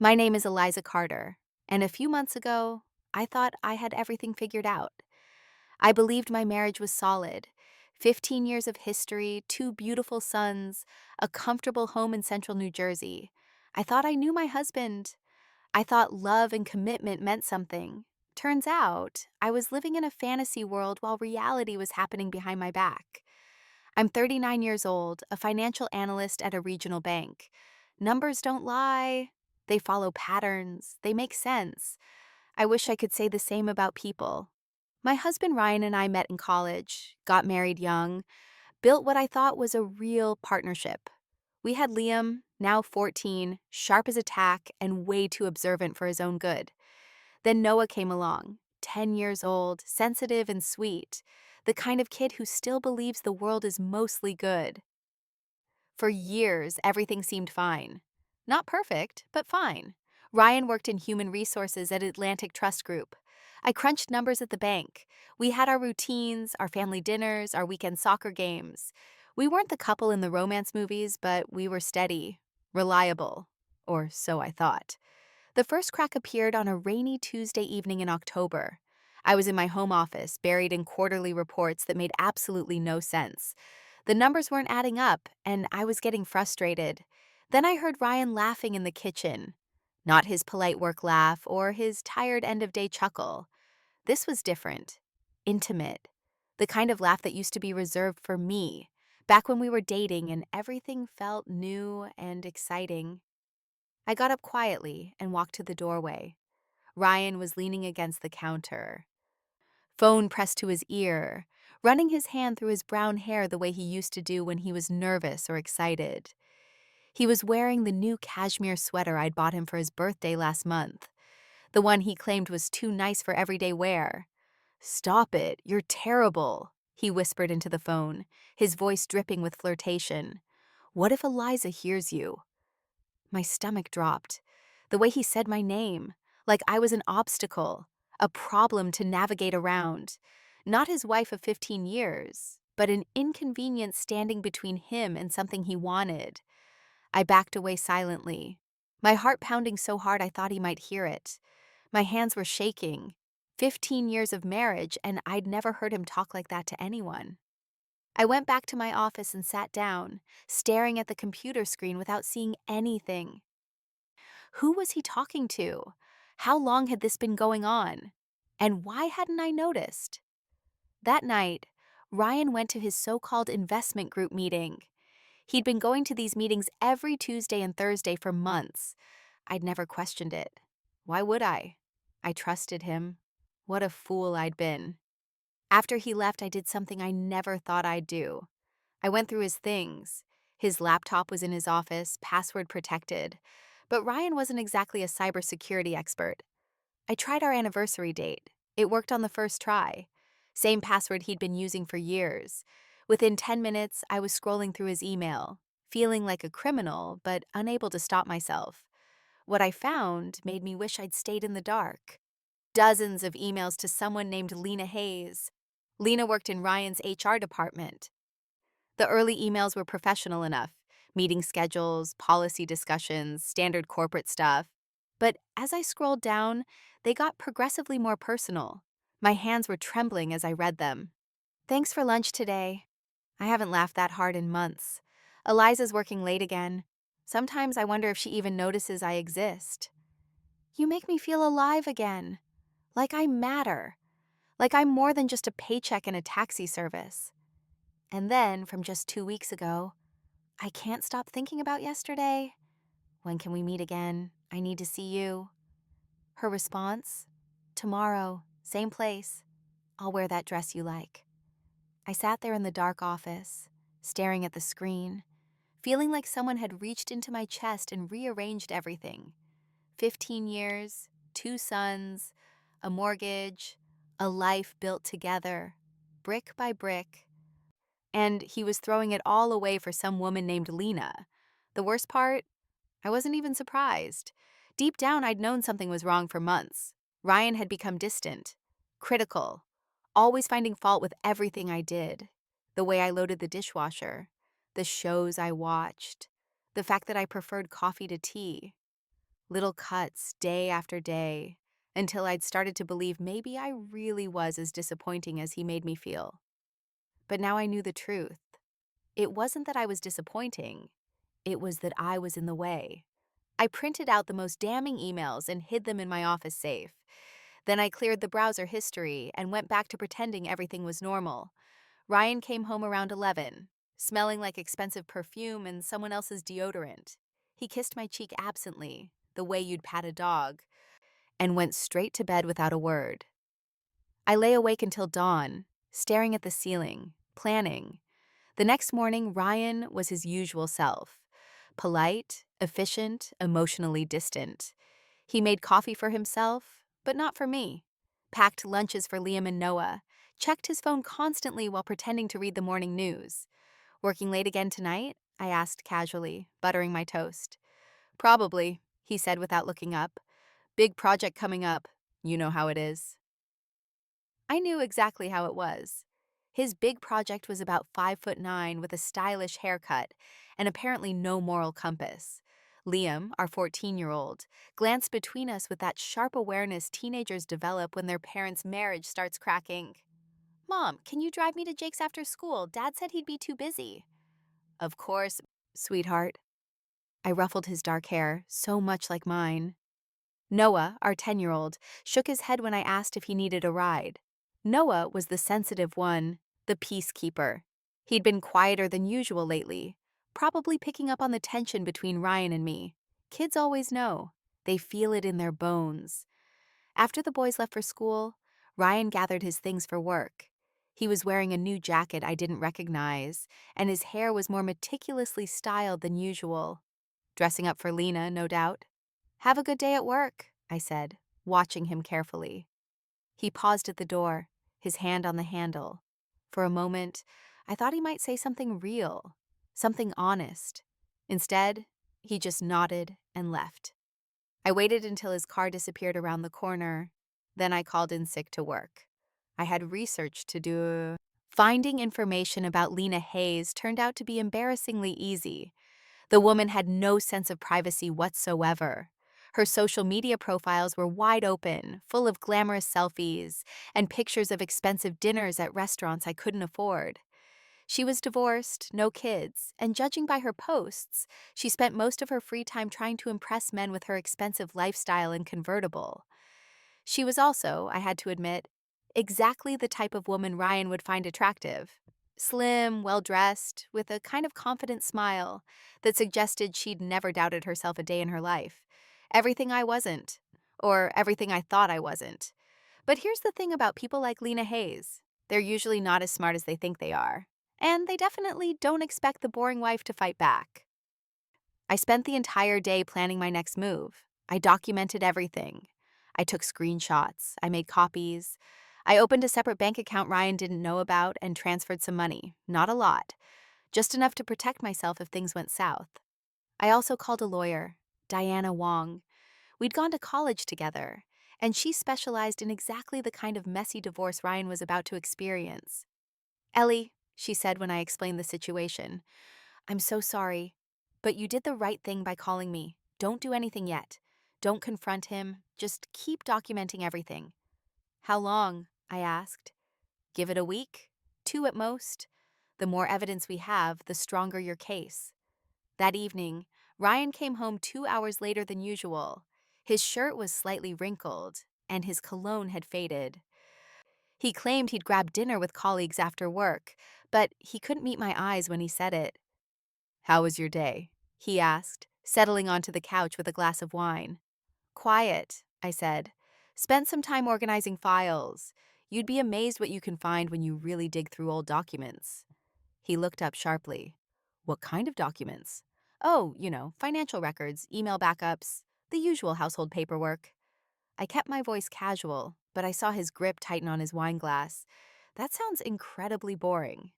My name is Eliza Carter, and a few months ago, I thought I had everything figured out. I believed my marriage was solid. 15 years of history, two beautiful sons, a comfortable home in central New Jersey. I thought I knew my husband. I thought love and commitment meant something. Turns out, I was living in a fantasy world while reality was happening behind my back. I'm 39 years old, a financial analyst at a regional bank. Numbers don't lie. They follow patterns. They make sense. I wish I could say the same about people. My husband Ryan and I met in college, got married young, built what I thought was a real partnership. We had Liam, now 14, sharp as a tack and way too observant for his own good. Then Noah came along, 10 years old, sensitive and sweet, the kind of kid who still believes the world is mostly good. For years, everything seemed fine. Not perfect, but fine. Ryan worked in human resources at Atlantic Trust Group. I crunched numbers at the bank. We had our routines, our family dinners, our weekend soccer games. We weren't the couple in the romance movies, but we were steady, reliable, or so I thought. The first crack appeared on a rainy Tuesday evening in October. I was in my home office, buried in quarterly reports that made absolutely no sense. The numbers weren't adding up, and I was getting frustrated. Then I heard Ryan laughing in the kitchen. Not his polite work laugh or his tired end-of-day chuckle. This was different. Intimate. The kind of laugh that used to be reserved for me, back when we were dating and everything felt new and exciting. I got up quietly and walked to the doorway. Ryan was leaning against the counter, phone pressed to his ear, running his hand through his brown hair the way he used to do when he was nervous or excited. He was wearing the new cashmere sweater I'd bought him for his birthday last month, the one he claimed was too nice for everyday wear. "Stop it, you're terrible," he whispered into the phone, his voice dripping with flirtation. "What if Eliza hears you?" My stomach dropped. The way he said my name, like I was an obstacle, a problem to navigate around. Not his wife of 15 years, but an inconvenience standing between him and something he wanted. I backed away silently, my heart pounding so hard I thought he might hear it. My hands were shaking. 15 years of marriage, and I'd never heard him talk like that to anyone. I went back to my office and sat down, staring at the computer screen without seeing anything. Who was he talking to? How long had this been going on? And why hadn't I noticed? That night, Ryan went to his so-called investment group meeting. He'd been going to these meetings every Tuesday and Thursday for months. I'd never questioned it. Why would I? I trusted him. What a fool I'd been. After he left, I did something I never thought I'd do. I went through his things. His laptop was in his office, password protected. But Ryan wasn't exactly a cybersecurity expert. I tried our anniversary date. It worked on the first try. Same password he'd been using for years. Within 10 minutes, I was scrolling through his email, feeling like a criminal, but unable to stop myself. What I found made me wish I'd stayed in the dark. Dozens of emails to someone named Lena Hayes. Lena worked in Ryan's HR department. The early emails were professional enough, meeting schedules, policy discussions, standard corporate stuff. But as I scrolled down, they got progressively more personal. My hands were trembling as I read them. "Thanks for lunch today." I haven't laughed that hard in months. Eliza's working late again. Sometimes I wonder if she even notices I exist. "You make me feel alive again. Like I matter. Like I'm more than just a paycheck and a taxi service." And then, from just 2 weeks ago, "I can't stop thinking about yesterday. When can we meet again? I need to see you." Her response? "Tomorrow, same place. I'll wear that dress you like." I sat there in the dark office, staring at the screen, feeling like someone had reached into my chest and rearranged everything. 15 years, 2 sons, a mortgage, a life built together, brick by brick. And he was throwing it all away for some woman named Lena. The worst part? I wasn't even surprised. Deep down, I'd known something was wrong for months. Ryan had become distant, critical, always finding fault with everything I did. The way I loaded the dishwasher, the shows I watched, the fact that I preferred coffee to tea. little cuts day after day, until I'd started to believe maybe I really was as disappointing as he made me feel. But now I knew the truth. It wasn't that I was disappointing, it was that I was in the way. I printed out the most damning emails and hid them in my office safe. Then I cleared the browser history and went back to pretending everything was normal. Ryan came home around 11, smelling like expensive perfume and someone else's deodorant. He kissed my cheek absently, the way you'd pat a dog, and went straight to bed without a word. I lay awake until dawn, staring at the ceiling, planning. The next morning, Ryan was his usual self. Polite, efficient, emotionally distant. He made coffee for himself, but not for me. Packed lunches for Liam and Noah. Checked his phone constantly while pretending to read the morning news. Working late again tonight? I asked casually, buttering my toast. Probably, he said without looking up. Big project coming up. You know how it is. I knew exactly how it was. His big project was about 5'9" with a stylish haircut and apparently no moral compass. Liam, our 14-year-old, glanced between us with that sharp awareness teenagers develop when their parents' marriage starts cracking. Mom, can you drive me to Jake's after school? Dad said he'd be too busy. Of course, sweetheart. I ruffled his dark hair, so much like mine. Noah, our 10-year-old, shook his head when I asked if he needed a ride. Noah was the sensitive one, the peacekeeper. He'd been quieter than usual lately, probably picking up on the tension between Ryan and me. Kids always know. They feel it in their bones. After the boys left for school, Ryan gathered his things for work. He was wearing a new jacket I didn't recognize, and his hair was more meticulously styled than usual. Dressing up for Lena, no doubt. Have a good day at work, I said, watching him carefully. He paused at the door, his hand on the handle. For a moment, I thought he might say something real, something honest. Instead, he just nodded and left. I waited until his car disappeared around the corner. Then I called in sick to work. I had research to do. Finding information about Lena Hayes turned out to be embarrassingly easy. The woman had no sense of privacy whatsoever. Her social media profiles were wide open, full of glamorous selfies and pictures of expensive dinners at restaurants I couldn't afford. She was divorced, no kids, and judging by her posts, she spent most of her free time trying to impress men with her expensive lifestyle and convertible. She was also, I had to admit, exactly the type of woman Ryan would find attractive. Slim, well-dressed, with a kind of confident smile that suggested she'd never doubted herself a day in her life. Everything I wasn't, or everything I thought I wasn't. But here's the thing about people like Lena Hayes. They're usually not as smart as they think they are. And they definitely don't expect the boring wife to fight back. I spent the entire day planning my next move. I documented everything. I took screenshots. I made copies. I opened a separate bank account Ryan didn't know about and transferred some money. Not a lot. Just enough to protect myself if things went south. I also called a lawyer, Diana Wong. We'd gone to college together, and she specialized in exactly the kind of messy divorce Ryan was about to experience. Ellie, she said when I explained the situation, I'm so sorry, but you did the right thing by calling me. Don't do anything yet. Don't confront him. Just keep documenting everything. How long? I asked. Give it a week, 2 at most. The more evidence we have, the stronger your case. That evening, Ryan came home 2 hours later than usual. His shirt was slightly wrinkled, and his cologne had faded. He claimed he'd grabbed dinner with colleagues after work, but he couldn't meet my eyes when he said it. How was your day? He asked, settling onto the couch with a glass of wine. Quiet, I said. Spent some time organizing files. You'd be amazed what you can find when you really dig through old documents. He looked up sharply. What kind of documents? Oh, financial records, email backups, the usual household paperwork. I kept my voice casual, but I saw his grip tighten on his wine glass. That sounds incredibly boring.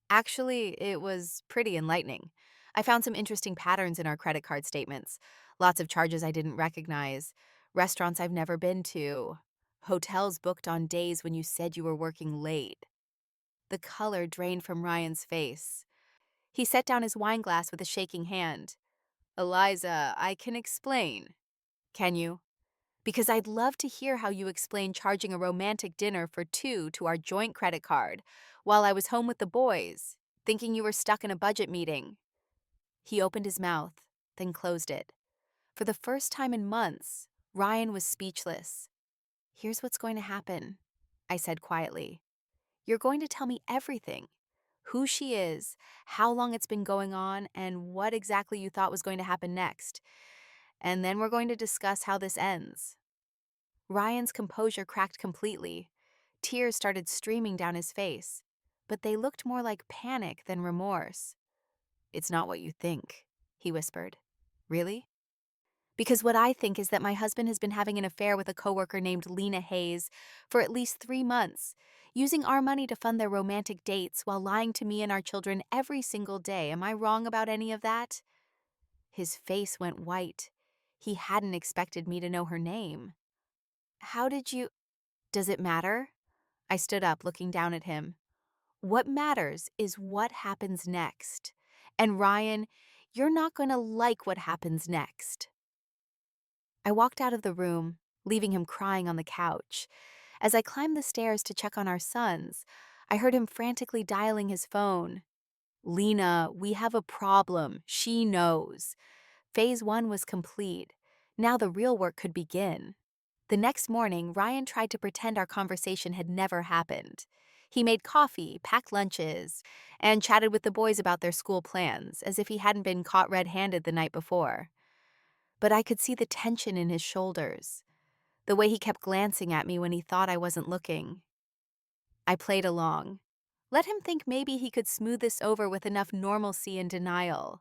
Actually, it was pretty enlightening. I found some interesting patterns in our credit card statements. Lots of charges I didn't recognize, restaurants I've never been to, hotels booked on days when you said you were working late. The color drained from Ryan's face. He set down his wine glass with a shaking hand. Eliza, I can explain. Can you? Because I'd love to hear how you explain charging a romantic dinner for two to our joint credit card while I was home with the boys, thinking you were stuck in a budget meeting. He opened his mouth, then closed it. For the first time in months, Ryan was speechless. Here's what's going to happen, I said quietly. You're going to tell me everything. Who she is, how long it's been going on, and what exactly you thought was going to happen next. And then we're going to discuss how this ends. Ryan's composure cracked completely. Tears started streaming down his face, but they looked more like panic than remorse. It's not what you think, he whispered. Really? Because what I think is that my husband has been having an affair with a coworker named Lena Hayes for at least 3 months, using our money to fund their romantic dates while lying to me and our children every single day. Am I wrong about any of that? His face went white. He hadn't expected me to know her name. How did you... Does it matter? I stood up, looking down at him. What matters is what happens next. And Ryan, you're not going to like what happens next. I walked out of the room, leaving him crying on the couch. As I climbed the stairs to check on our sons, I heard him frantically dialing his phone. Lena, we have a problem. She knows. Phase 1 was complete. Now the real work could begin. The next morning, Ryan tried to pretend our conversation had never happened. He made coffee, packed lunches, and chatted with the boys about their school plans, as if he hadn't been caught red-handed the night before. But I could see the tension in his shoulders, the way he kept glancing at me when he thought I wasn't looking. I played along. Let him think maybe he could smooth this over with enough normalcy and denial.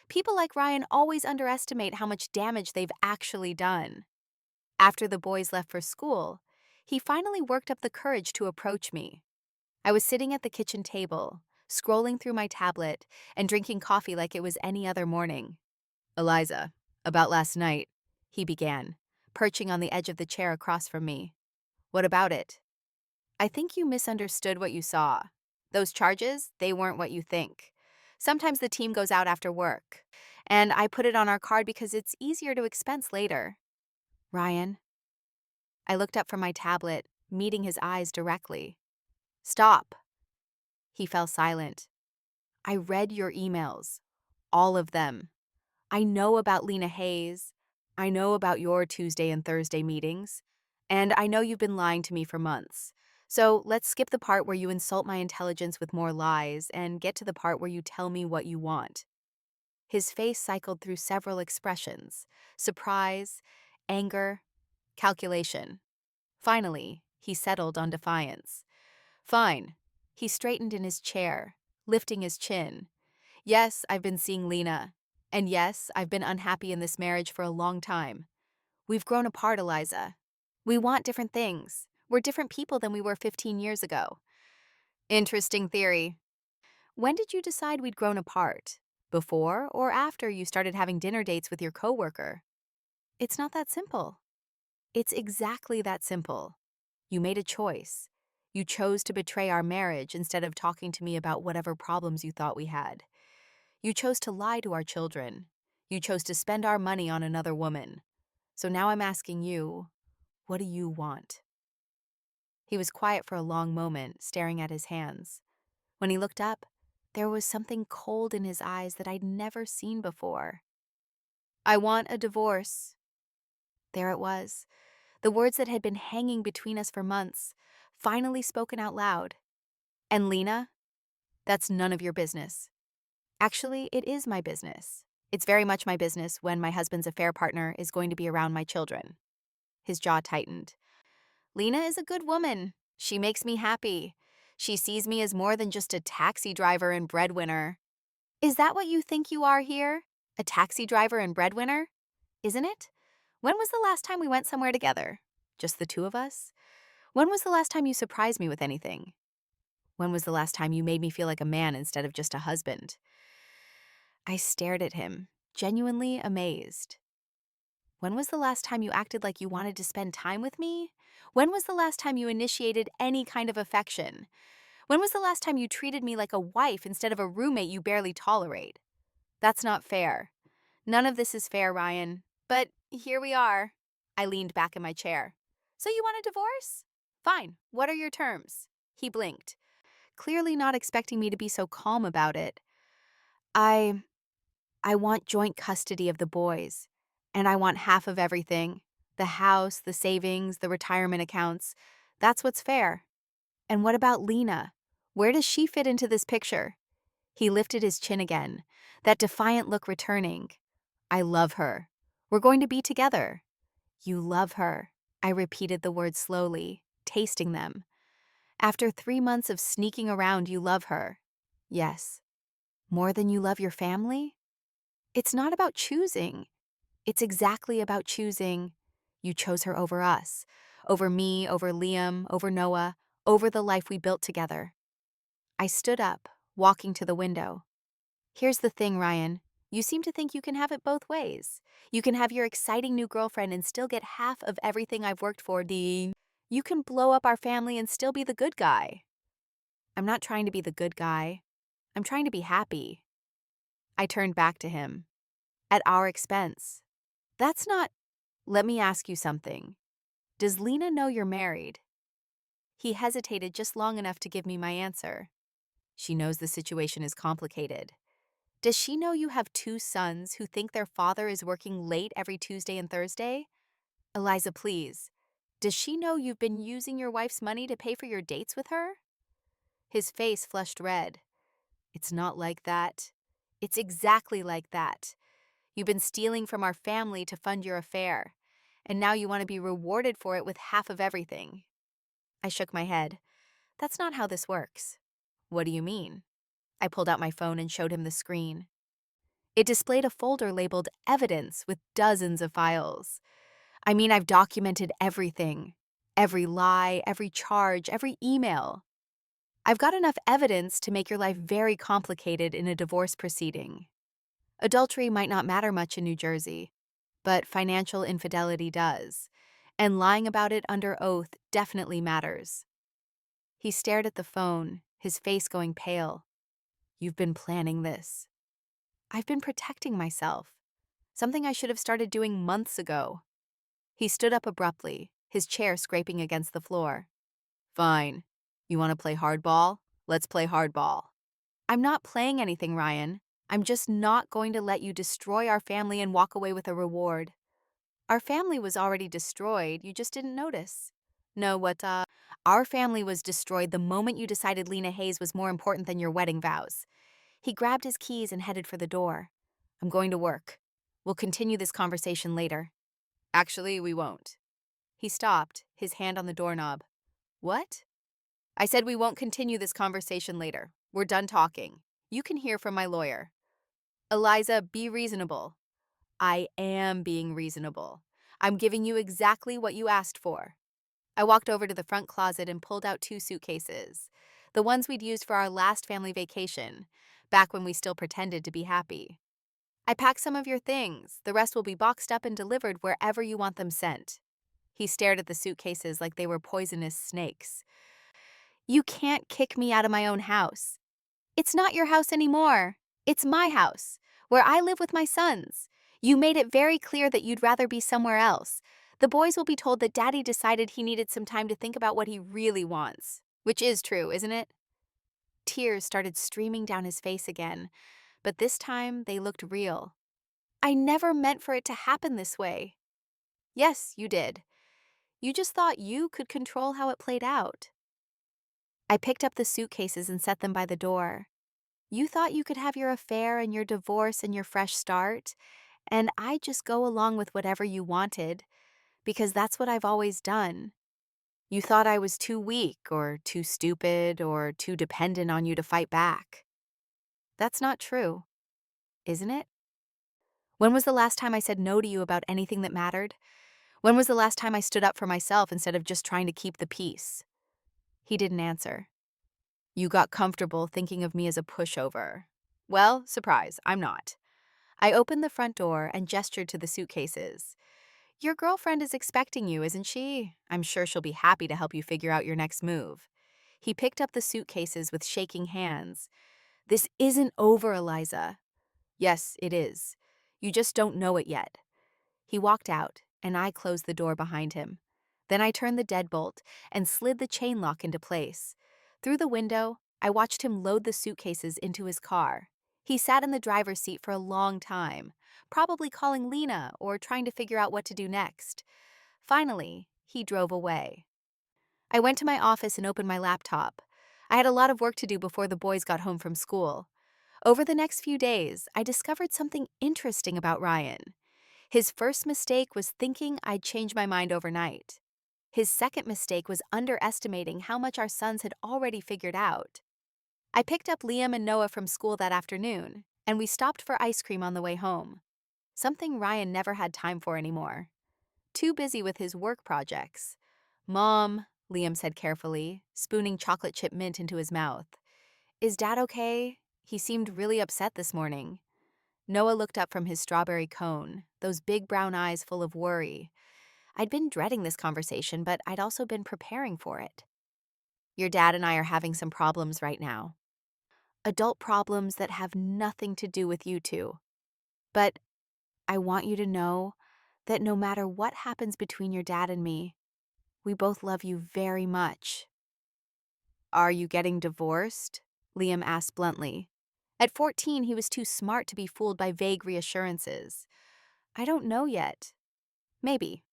People like Ryan always underestimate how much damage they've actually done. After the boys left for school, he finally worked up the courage to approach me. I was sitting at the kitchen table, scrolling through my tablet and drinking coffee like it was any other morning. Eliza, about last night, he began, perching on the edge of the chair across from me. What about it? I think you misunderstood what you saw. Those charges, they weren't what you think. Sometimes the team goes out after work, and I put it on our card because it's easier to expense later. Ryan. I looked up from my tablet, meeting his eyes directly. Stop. He fell silent. I read your emails. All of them. I know about Lena Hayes. I know about your Tuesday and Thursday meetings. And I know you've been lying to me for months. So let's skip the part where you insult my intelligence with more lies and get to the part where you tell me what you want. His face cycled through several expressions: surprise, anger, calculation. Finally, he settled on defiance. Fine. He straightened in his chair, lifting his chin. Yes, I've been seeing Lena. And yes, I've been unhappy in this marriage for a long time. We've grown apart, Eliza. We want different things. We're different people than we were 15 years ago. Interesting theory. When did you decide we'd grown apart? Before or after you started having dinner dates with your coworker? It's not that simple. It's exactly that simple. You made a choice. You chose to betray our marriage instead of talking to me about whatever problems you thought we had. You chose to lie to our children. You chose to spend our money on another woman. So now I'm asking you, what do you want? He was quiet for a long moment, staring at his hands. When he looked up, there was something cold in his eyes that I'd never seen before. I want a divorce. There it was. The words that had been hanging between us for months, finally spoken out loud. And Lena? That's none of your business. Actually, it is my business. It's very much my business when my husband's affair partner is going to be around my children. His jaw tightened. Lena is a good woman. She makes me happy. She sees me as more than just a taxi driver and breadwinner. Is that what you think you are here? A taxi driver and breadwinner? Isn't it? When was the last time we went somewhere together? Just the two of us? When was the last time you surprised me with anything? When was the last time you made me feel like a man instead of just a husband? I stared at him, genuinely amazed. When was the last time you acted like you wanted to spend time with me? When was the last time you initiated any kind of affection? When was the last time you treated me like a wife instead of a roommate you barely tolerate? That's not fair. None of this is fair, Ryan. But Here we are. I leaned back in my chair. So you want a divorce? Fine. What are your terms? He blinked, clearly not expecting me to be so calm about it. I I want joint custody of the boys, and I want half of everything. The house, the savings, the retirement accounts. That's what's fair. And what about Lena? Where does she fit into this picture? He lifted his chin again, that defiant look returning. I love her. We're going to be together. You love her. I repeated the words slowly, tasting them. After 3 months of sneaking around, you love her. Yes. More than you love your family? It's not about choosing. It's exactly about choosing. You chose her over us, over me, over Liam, over Noah, over the life we built together. I stood up, walking to the window. Here's the thing, Ryan. You seem to think you can have it both ways. You can have your exciting new girlfriend and still get half of everything I've worked for. You can blow up our family and still be the good guy. I'm not trying to be the good guy. I'm trying to be happy. I turned back to him. At our expense. That's not. Let me ask you something. Does Lena know you're married? He hesitated just long enough to give me my answer. She knows the situation is complicated. Does she know you have 2 sons who think their father is working late every Tuesday and Thursday? Eliza, please. Does she know you've been using your wife's money to pay for your dates with her? His face flushed red. It's not like that. It's exactly like that. You've been stealing from our family to fund your affair, and now you want to be rewarded for it with half of everything. I shook my head. That's not how this works. What do you mean? I pulled out my phone and showed him the screen. It displayed a folder labeled Evidence with dozens of files. I mean, I've documented everything. Every lie, every charge, every email. I've got enough evidence to make your life very complicated in a divorce proceeding. Adultery might not matter much in New Jersey, but financial infidelity does, and lying about it under oath definitely matters. He stared at the phone, his face going pale. You've been planning this. I've been protecting myself, something I should have started doing months ago. He stood up abruptly, his chair scraping against the floor. Fine. You want to play hardball? Let's play hardball. I'm not playing anything, Ryan. I'm just not going to let you destroy our family and walk away with a reward. Our family was already destroyed, you just didn't notice. No, our family was destroyed the moment you decided Lena Hayes was more important than your wedding vows. He grabbed his keys and headed for the door. I'm going to work. We'll continue this conversation later. Actually, we won't. He stopped, his hand on the doorknob. What? I said we won't continue this conversation later. We're done talking. You can hear from my lawyer. Eliza, be reasonable. I am being reasonable. I'm giving you exactly what you asked for. I walked over to the front closet and pulled out 2 suitcases, the ones we'd used for our last family vacation, back when we still pretended to be happy. I packed some of your things. The rest will be boxed up and delivered wherever you want them sent. He stared at the suitcases like they were poisonous snakes. You can't kick me out of my own house. It's not your house anymore. It's my house, where I live with my sons. You made it very clear that you'd rather be somewhere else. The boys will be told that Daddy decided he needed some time to think about what he really wants. Which is true, isn't it? Tears started streaming down his face again, but this time they looked real. I never meant for it to happen this way. Yes, you did. You just thought you could control how it played out. I picked up the suitcases and set them by the door. You thought you could have your affair and your divorce and your fresh start, and I'd just go along with whatever you wanted, because that's what I've always done. You thought I was too weak or too stupid or too dependent on you to fight back. That's not true, isn't it? When was the last time I said no to you about anything that mattered? When was the last time I stood up for myself instead of just trying to keep the peace? He didn't answer. You got comfortable thinking of me as a pushover. Well, surprise, I'm not. I opened the front door and gestured to the suitcases. Your girlfriend is expecting you, isn't she? I'm sure she'll be happy to help you figure out your next move. He picked up the suitcases with shaking hands. This isn't over, Eliza. Yes, it is. You just don't know it yet. He walked out, and I closed the door behind him. Then I turned the deadbolt and slid the chain lock into place. Through the window, I watched him load the suitcases into his car. He sat in the driver's seat for a long time, probably calling Lena or trying to figure out what to do next. Finally, he drove away. I went to my office and opened my laptop. I had a lot of work to do before the boys got home from school. Over the next few days, I discovered something interesting about Ryan. His first mistake was thinking I'd change my mind overnight. His second mistake was underestimating how much our sons had already figured out. I picked up Liam and Noah from school that afternoon, and we stopped for ice cream on the way home. Something Ryan never had time for anymore. Too busy with his work projects. "Mom," Liam said carefully, spooning chocolate chip mint into his mouth. "Is Dad okay? He seemed really upset this morning." Noah looked up from his strawberry cone, those big brown eyes full of worry. I'd been dreading this conversation, but I'd also been preparing for it. "Your dad and I are having some problems right now. Adult problems that have nothing to do with you two. But I want you to know that no matter what happens between your dad and me, we both love you very much." "Are you getting divorced?" Liam asked bluntly. At 14, he was too smart to be fooled by vague reassurances. "I don't know yet. Maybe.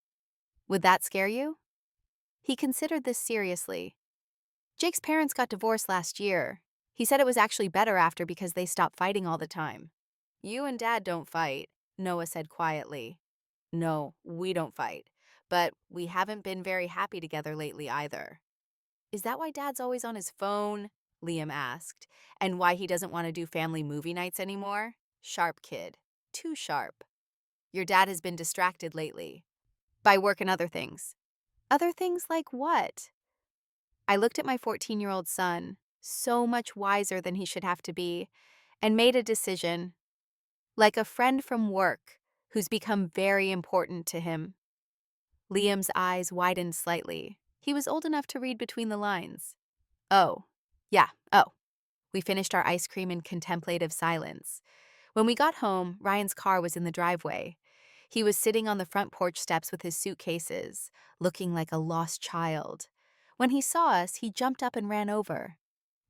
Would that scare you?" He considered this seriously. "Jake's parents got divorced last year. He said it was actually better after because they stopped fighting all the time." "You and Dad don't fight," Noah said quietly. "No, we don't fight. But we haven't been very happy together lately either." "Is that why Dad's always on his phone?" Liam asked. "And why he doesn't want to do family movie nights anymore? Sharp kid. Too sharp. Your dad has been distracted lately. By work and other things." "Other things like what?" I looked at my 14-year-old son, so much wiser than he should have to be, and made a decision. Like a friend from work who's become very important to him. Liam's eyes widened slightly. He was old enough to read between the lines. "Oh, yeah, oh." We finished our ice cream in contemplative silence. When we got home, Ryan's car was in the driveway. He was sitting on the front porch steps with his suitcases, looking like a lost child. When he saw us, he jumped up and ran over.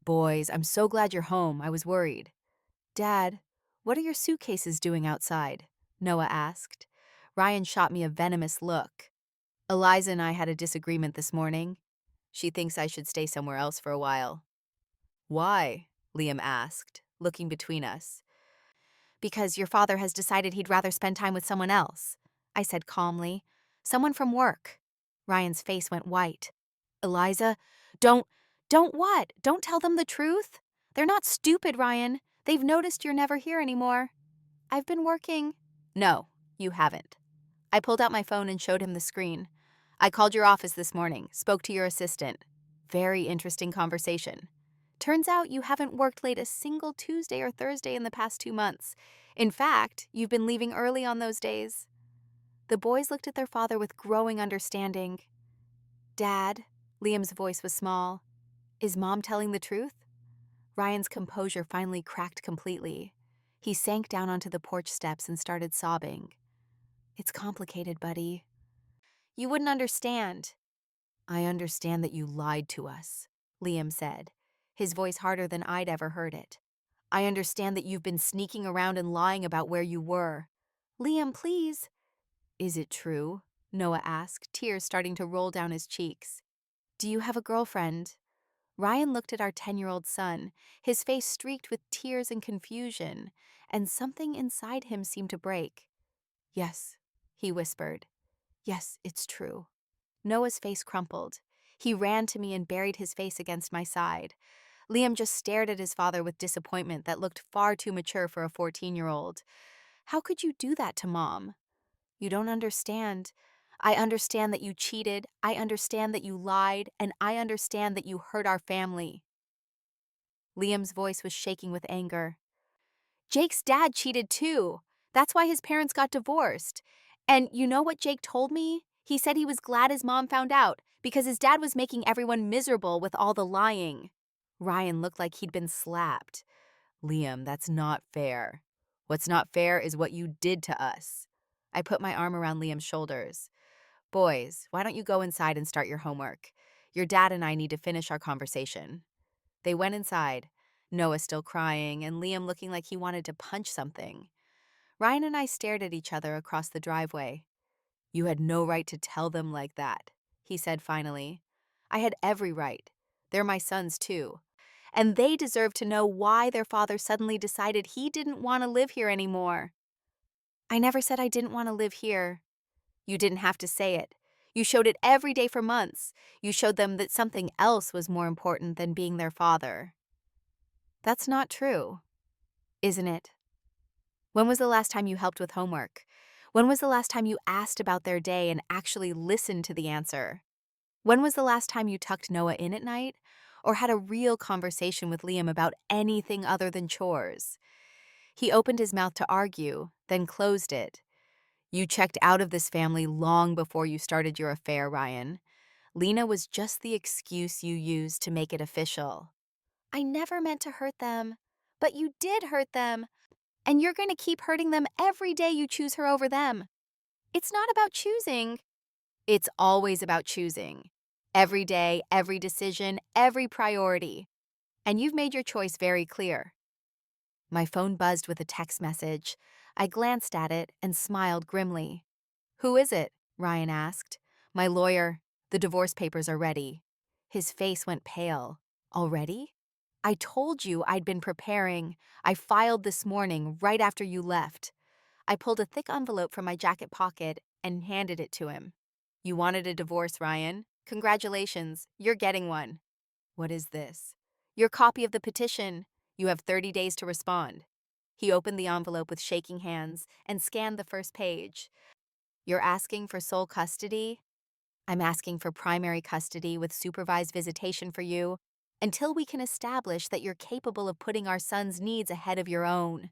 "Boys, I'm so glad you're home. I was worried." "Dad, what are your suitcases doing outside?" Noah asked. Ryan shot me a venomous look. "Eliza and I had a disagreement this morning. She thinks I should stay somewhere else for a while." "Why?" Liam asked, looking between us. "Because your father has decided he'd rather spend time with someone else," I said calmly. "Someone from work." Ryan's face went white. "Eliza, don't what? Don't tell them the truth? They're not stupid, Ryan. They've noticed you're never here anymore." "I've been working." "No, you haven't." I pulled out my phone and showed him the screen. "I called your office this morning, spoke to your assistant. Very interesting conversation. Turns out you haven't worked late a single Tuesday or Thursday in the past 2 months. In fact, you've been leaving early on those days." The boys looked at their father with growing understanding. "Dad," Liam's voice was small, "is Mom telling the truth?" Ryan's composure finally cracked completely. He sank down onto the porch steps and started sobbing. "It's complicated, buddy. You wouldn't understand." "I understand that you lied to us," Liam said, his voice harder than I'd ever heard it. "I understand that you've been sneaking around and lying about where you were." "Liam, please." "Is it true?" Noah asked, tears starting to roll down his cheeks. "Do you have a girlfriend?" Ryan looked at our 10-year-old son, his face streaked with tears and confusion, and something inside him seemed to break. "Yes," he whispered. "Yes, it's true." Noah's face crumpled. He ran to me and buried his face against my side. Liam just stared at his father with disappointment that looked far too mature for a 14-year-old. "How could you do that to Mom?" "You don't understand. I understand that you cheated, I understand that you lied, and I understand that you hurt our family." Liam's voice was shaking with anger. "Jake's dad cheated too. That's why his parents got divorced. And you know what Jake told me? He said he was glad his mom found out because his dad was making everyone miserable with all the lying." Ryan looked like he'd been slapped. "Liam, that's not fair. What's not fair is what you did to us." I put my arm around Liam's shoulders. Boys, why don't you go inside and start your homework? Your dad and I need to finish our conversation. They went inside, Noah still crying and Liam looking like he wanted to punch something. Ryan and I stared at each other across the driveway. You had no right to tell them like that, he said finally. I had every right. They're my sons too. And they deserve to know why their father suddenly decided he didn't want to live here anymore. I never said I didn't want to live here. You didn't have to say it. You showed it every day for months. You showed them that something else was more important than being their father. That's not true, isn't it? When was the last time you helped with homework? When was the last time you asked about their day and actually listened to the answer? When was the last time you tucked Noah in at night? Or had a real conversation with Liam about anything other than chores? He opened his mouth to argue, then closed it. You checked out of this family long before you started your affair, Ryan. Lena was just the excuse you used to make it official. I never meant to hurt them. But you did hurt them. And you're going to keep hurting them every day you choose her over them. It's not about choosing. It's always about choosing. Every day, every decision, every priority. And you've made your choice very clear. My phone buzzed with a text message. I glanced at it and smiled grimly. Who is it? Ryan asked. My lawyer. The divorce papers are ready. His face went pale. Already? I told you I'd been preparing. I filed this morning, right after you left. I pulled a thick envelope from my jacket pocket and handed it to him. You wanted a divorce, Ryan? Congratulations, you're getting one. What is this? Your copy of the petition. You have 30 days to respond. He opened the envelope with shaking hands and scanned the first page. You're asking for sole custody? I'm asking for primary custody with supervised visitation for you until we can establish that you're capable of putting our son's needs ahead of your own.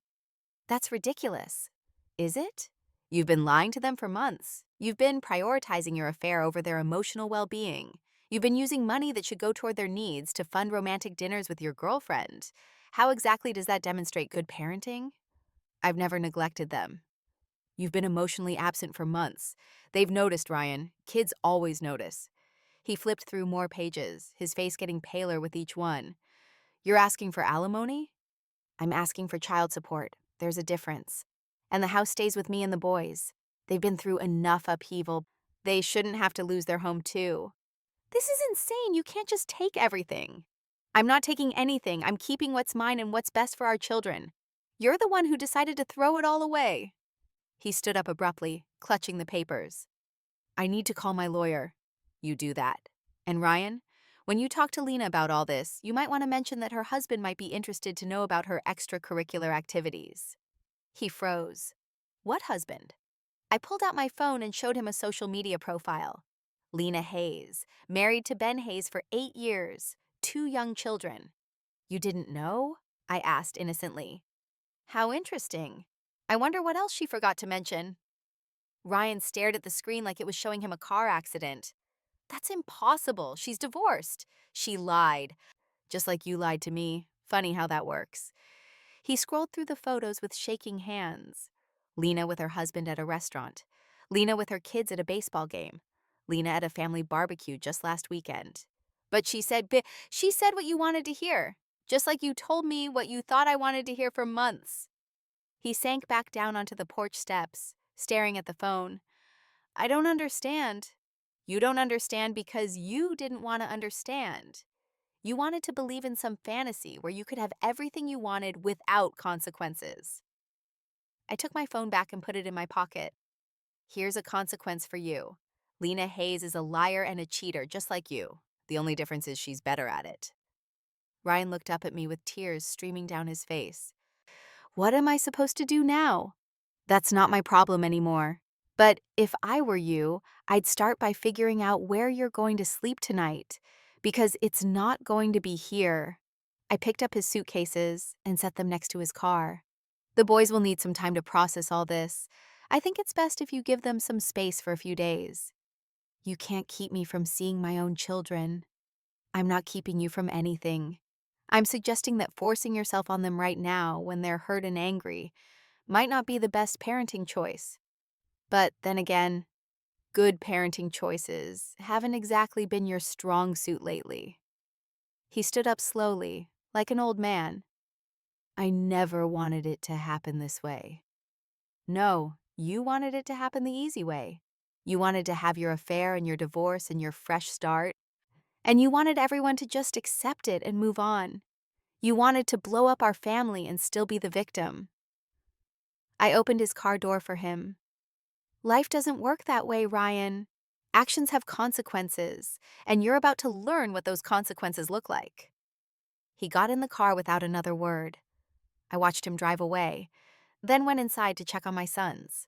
That's ridiculous. Is it? You've been lying to them for months. You've been prioritizing your affair over their emotional well-being. You've been using money that should go toward their needs to fund romantic dinners with your girlfriend. How exactly does that demonstrate good parenting? I've never neglected them. You've been emotionally absent for months. They've noticed, Ryan. Kids always notice. He flipped through more pages, his face getting paler with each one. You're asking for alimony? I'm asking for child support. There's a difference. And the house stays with me and the boys. They've been through enough upheaval. They shouldn't have to lose their home too. This is insane. You can't just take everything. I'm not taking anything. I'm keeping what's mine and what's best for our children. You're the one who decided to throw it all away. He stood up abruptly, clutching the papers. I need to call my lawyer. You do that. And Ryan, when you talk to Lena about all this, you might want to mention that her husband might be interested to know about her extracurricular activities. He froze. What husband? I pulled out my phone and showed him a social media profile. Lena Hayes, married to Ben Hayes for 8 years, 2 young children. You didn't know? I asked innocently. How interesting. I wonder what else she forgot to mention. Ryan stared at the screen like it was showing him a car accident. That's impossible. She's divorced. She lied. Just like you lied to me. Funny how that works. He scrolled through the photos with shaking hands. Lena with her husband at a restaurant. Lena with her kids at a baseball game. Lena at a family barbecue just last weekend. But she said what you wanted to hear. Just like you told me what you thought I wanted to hear for months. He sank back down onto the porch steps, staring at the phone. I don't understand. You don't understand because you didn't want to understand. You wanted to believe in some fantasy where you could have everything you wanted without consequences. I took my phone back and put it in my pocket. Here's a consequence for you. Lena Hayes is a liar and a cheater, just like you. The only difference is she's better at it. Ryan looked up at me with tears streaming down his face. What am I supposed to do now? That's not my problem anymore. But if I were you, I'd start by figuring out where you're going to sleep tonight, because it's not going to be here. I picked up his suitcases and set them next to his car. The boys will need some time to process all this. I think it's best if you give them some space for a few days. You can't keep me from seeing my own children. I'm not keeping you from anything. I'm suggesting that forcing yourself on them right now when they're hurt and angry might not be the best parenting choice. But then again, good parenting choices haven't exactly been your strong suit lately. He stood up slowly, like an old man. I never wanted it to happen this way. No, you wanted it to happen the easy way. You wanted to have your affair and your divorce and your fresh start, and you wanted everyone to just accept it and move on. You wanted to blow up our family and still be the victim. I opened his car door for him. Life doesn't work that way, Ryan. Actions have consequences, and you're about to learn what those consequences look like. He got in the car without another word. I watched him drive away, then went inside to check on my sons.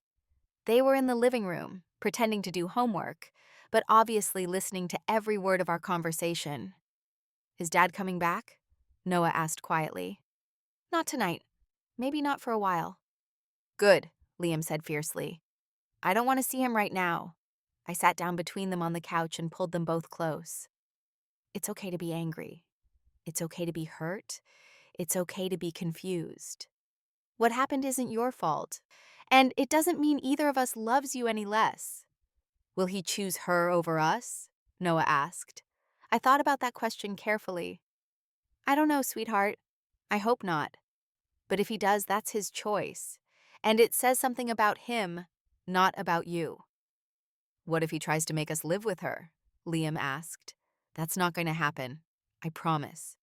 They were in the living room, pretending to do homework, but obviously listening to every word of our conversation. Is Dad coming back? Noah asked quietly. Not tonight. Maybe not for a while. Good, Liam said fiercely. I don't want to see him right now. I sat down between them on the couch and pulled them both close. It's okay to be angry. It's okay to be hurt. It's okay to be confused. What happened isn't your fault, and it doesn't mean either of us loves you any less. Will he choose her over us? Noah asked. I thought about that question carefully. I don't know, sweetheart. I hope not. But if he does, that's his choice. And it says something about him, not about you. What if he tries to make us live with her? Liam asked. That's not going to happen. I promise.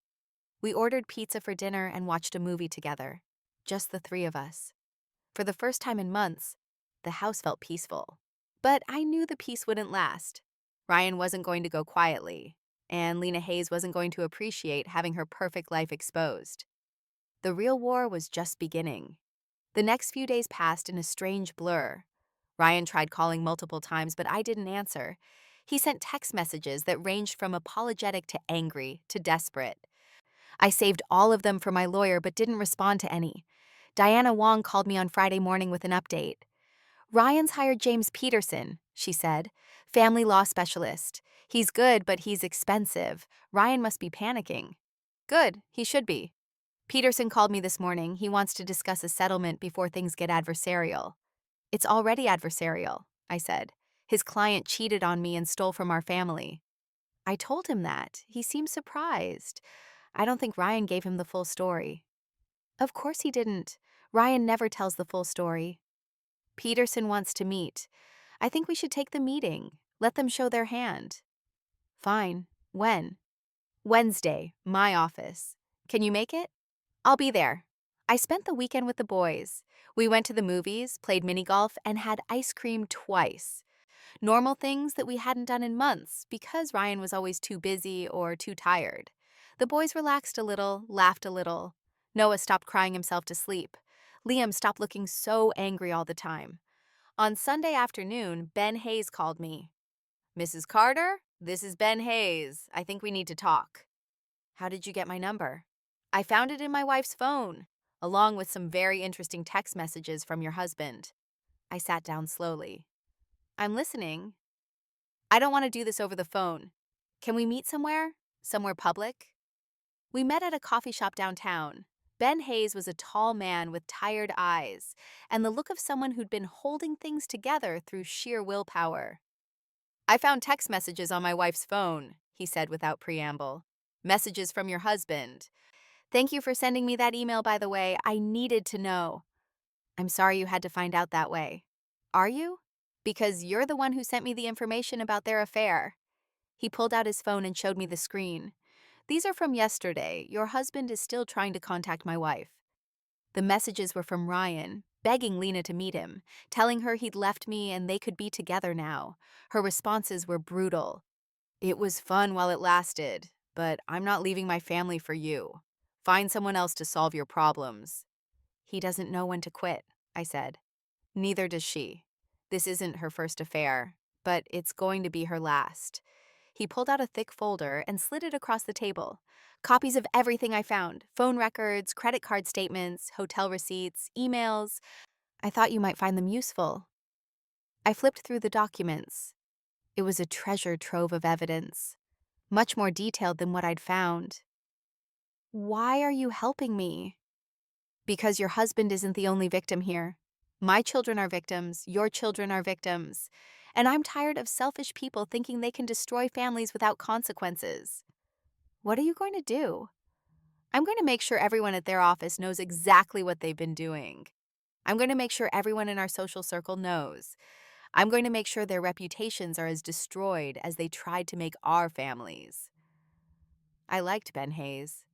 We ordered pizza for dinner and watched a movie together. Just the three of us. For the first time in months, the house felt peaceful. But I knew the peace wouldn't last. Ryan wasn't going to go quietly, and Lena Hayes wasn't going to appreciate having her perfect life exposed. The real war was just beginning. The next few days passed in a strange blur. Ryan tried calling multiple times, but I didn't answer. He sent text messages that ranged from apologetic to angry to desperate. I saved all of them for my lawyer but didn't respond to any. Diana Wong called me on Friday morning with an update. Ryan's hired James Peterson, she said, family law specialist. He's good, but he's expensive. Ryan must be panicking. Good, he should be. Peterson called me this morning. He wants to discuss a settlement before things get adversarial. It's already adversarial, I said. His client cheated on me and stole from our family. I told him that. He seemed surprised. I don't think Ryan gave him the full story. Of course he didn't. Ryan never tells the full story. Peterson wants to meet. I think we should take the meeting. Let them show their hand. Fine. When? Wednesday, my office. Can you make it? I'll be there. I spent the weekend with the boys. We went to the movies, played mini golf, and had ice cream twice. Normal things that we hadn't done in months because Ryan was always too busy or too tired. The boys relaxed a little, laughed a little. Noah stopped crying himself to sleep. Liam stopped looking so angry all the time. On Sunday afternoon, Ben Hayes called me. Mrs. Carter, this is Ben Hayes. I think we need to talk. How did you get my number? I found it in my wife's phone, along with some very interesting text messages from your husband. I sat down slowly. I'm listening. I don't want to do this over the phone. Can we meet somewhere? Somewhere public? We met at a coffee shop downtown. Ben Hayes was a tall man with tired eyes and the look of someone who'd been holding things together through sheer willpower. I found text messages on my wife's phone, he said without preamble. Messages from your husband. Thank you for sending me that email, by the way. I needed to know. I'm sorry you had to find out that way. Are you? Because you're the one who sent me the information about their affair. He pulled out his phone and showed me the screen. These are from yesterday. Your husband is still trying to contact my wife. The messages were from Ryan, begging Lena to meet him, telling her he'd left me and they could be together now. Her responses were brutal. It was fun while it lasted, but I'm not leaving my family for you. Find someone else to solve your problems. He doesn't know when to quit, I said. Neither does she. This isn't her first affair, but it's going to be her last. He pulled out a thick folder and slid it across the table. Copies of everything I found, phone records, credit card statements, hotel receipts, emails. I thought you might find them useful. I flipped through the documents. It was a treasure trove of evidence, much more detailed than what I'd found. Why are you helping me? Because your husband isn't the only victim here. My children are victims, your children are victims, and I'm tired of selfish people thinking they can destroy families without consequences. What are you going to do? I'm going to make sure everyone at their office knows exactly what they've been doing. I'm going to make sure everyone in our social circle knows. I'm going to make sure their reputations are as destroyed as they tried to make our families. I liked Ben Hayes.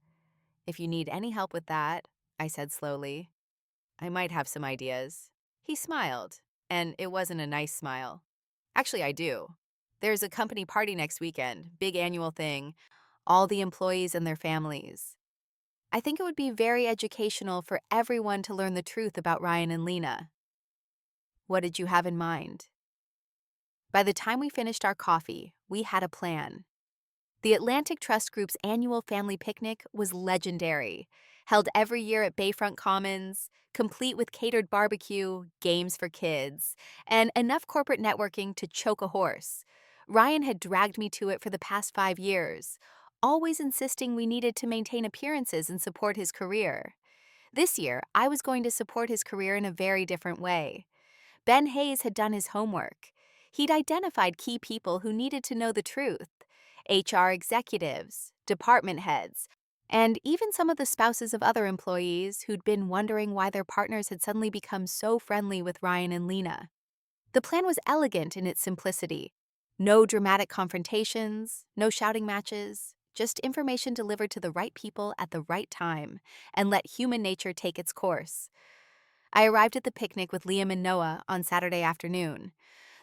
If you need any help with that, I said slowly, I might have some ideas. He smiled, and it wasn't a nice smile. Actually, I do. There's a company party next weekend, big annual thing, all the employees and their families. I think it would be very educational for everyone to learn the truth about Ryan and Lena. What did you have in mind? By the time we finished our coffee, we had a plan. The Atlantic Trust Group's annual family picnic was legendary, held every year at Bayfront Commons, complete with catered barbecue, games for kids, and enough corporate networking to choke a horse. Ryan had dragged me to it for the past 5 years, always insisting we needed to maintain appearances and support his career. This year, I was going to support his career in a very different way. Ben Hayes had done his homework. He'd identified key people who needed to know the truth: HR executives, department heads, and even some of the spouses of other employees who'd been wondering why their partners had suddenly become so friendly with Ryan and Lena. The plan was elegant in its simplicity. No dramatic confrontations, no shouting matches, just information delivered to the right people at the right time, and let human nature take its course. I arrived at the picnic with Liam and Noah on Saturday afternoon.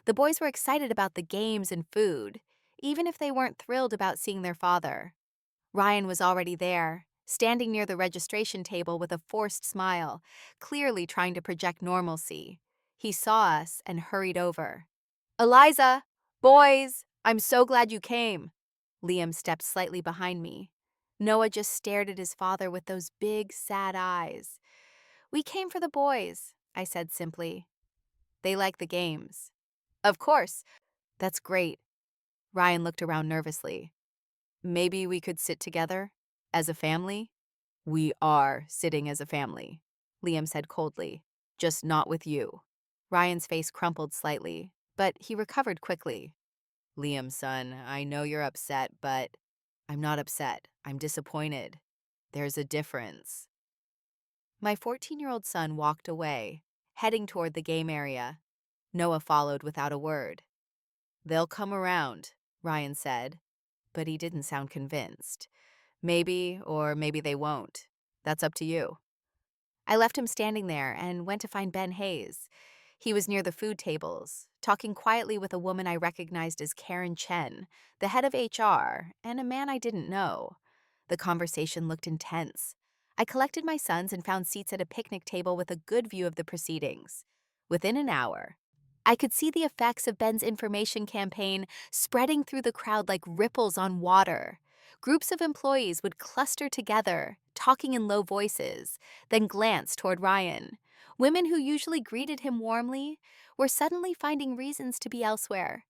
The boys were excited about the games and food, even if they weren't thrilled about seeing their father. Ryan was already there, standing near the registration table with a forced smile, clearly trying to project normalcy. He saw us and hurried over. Eliza! Boys! I'm so glad you came! Liam stepped slightly behind me. Noah just stared at his father with those big, sad eyes. We came for the boys, I said simply. They like the games. Of course. That's great. Ryan looked around nervously. Maybe we could sit together? As a family? We are sitting as a family, Liam said coldly. Just not with you. Ryan's face crumpled slightly, but he recovered quickly. Liam, son, I know you're upset, but I'm not upset. I'm disappointed. There's a difference. My 14-year-old son walked away, heading toward the game area. Noah followed without a word. They'll come around, Ryan said, but he didn't sound convinced. Maybe, or maybe they won't. That's up to you. I left him standing there and went to find Ben Hayes. He was near the food tables, talking quietly with a woman I recognized as Karen Chen, the head of HR, and a man I didn't know. The conversation looked intense. I collected my sons and found seats at a picnic table with a good view of the proceedings. Within an hour, I could see the effects of Ben's information campaign spreading through the crowd like ripples on water. Groups of employees would cluster together, talking in low voices, then glance toward Ryan. Women who usually greeted him warmly were suddenly finding reasons to be elsewhere.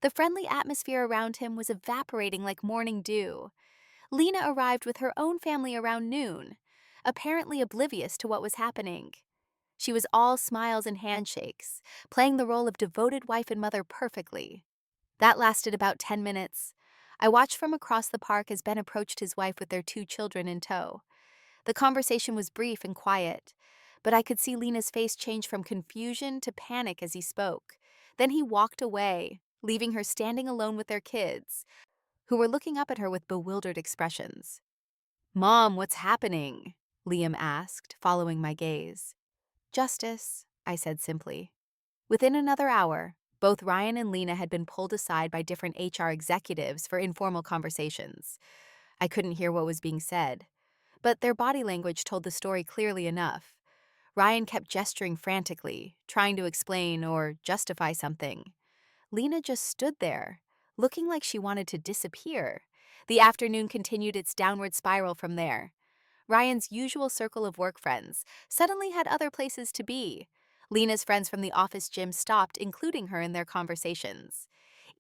The friendly atmosphere around him was evaporating like morning dew. Lena arrived with her own family around noon, apparently oblivious to what was happening. She was all smiles and handshakes, playing the role of devoted wife and mother perfectly. That lasted about 10 minutes. I watched from across the park as Ben approached his wife with their 2 children in tow. The conversation was brief and quiet, but I could see Lena's face change from confusion to panic as he spoke. Then he walked away, leaving her standing alone with their kids, who were looking up at her with bewildered expressions. Mom, what's happening? Liam asked, following my gaze. Justice, I said simply. Within another hour, both Ryan and Lena had been pulled aside by different HR executives for informal conversations. I couldn't hear what was being said, but their body language told the story clearly enough. Ryan kept gesturing frantically, trying to explain or justify something. Lena just stood there, looking like she wanted to disappear. The afternoon continued its downward spiral from there. Ryan's usual circle of work friends suddenly had other places to be. Lena's friends from the office gym stopped including her in their conversations.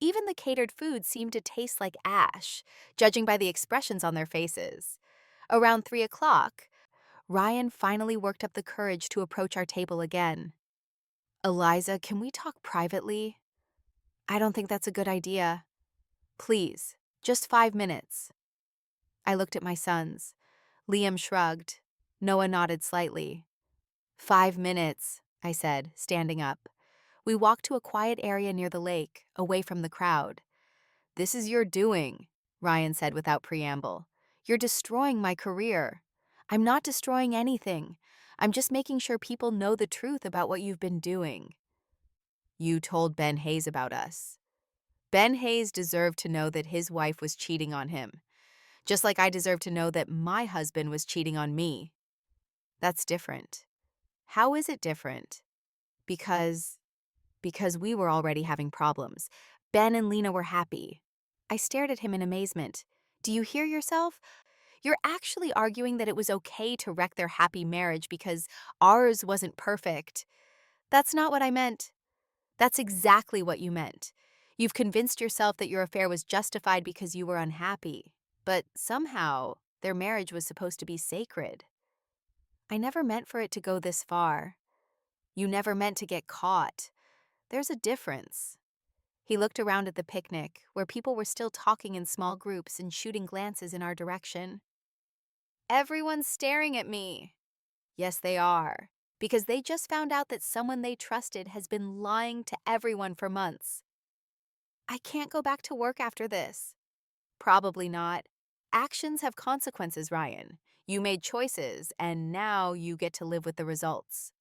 Even the catered food seemed to taste like ash, judging by the expressions on their faces. Around 3 o'clock, Ryan finally worked up the courage to approach our table again. Eliza, can we talk privately? I don't think that's a good idea. Please, just 5 minutes. I looked at my sons. Liam shrugged. Noah nodded slightly. 5 minutes, I said, standing up. We walked to a quiet area near the lake, away from the crowd. This is your doing, Ryan said without preamble. You're destroying my career. I'm not destroying anything. I'm just making sure people know the truth about what you've been doing. You told Ben Hayes about us. Ben Hayes deserved to know that his wife was cheating on him, just like I deserve to know that my husband was cheating on me. That's different. How is it different? Because we were already having problems. Ben and Lena were happy. I stared at him in amazement. Do you hear yourself? You're actually arguing that it was okay to wreck their happy marriage because ours wasn't perfect. That's not what I meant. That's exactly what you meant. You've convinced yourself that your affair was justified because you were unhappy. But somehow, their marriage was supposed to be sacred. I never meant for it to go this far. You never meant to get caught. There's a difference. He looked around at the picnic, where people were still talking in small groups and shooting glances in our direction. Everyone's staring at me. Yes, they are. Because they just found out that someone they trusted has been lying to everyone for months. I can't go back to work after this. Probably not. Actions have consequences, Ryan. You made choices, and now you get to live with the results.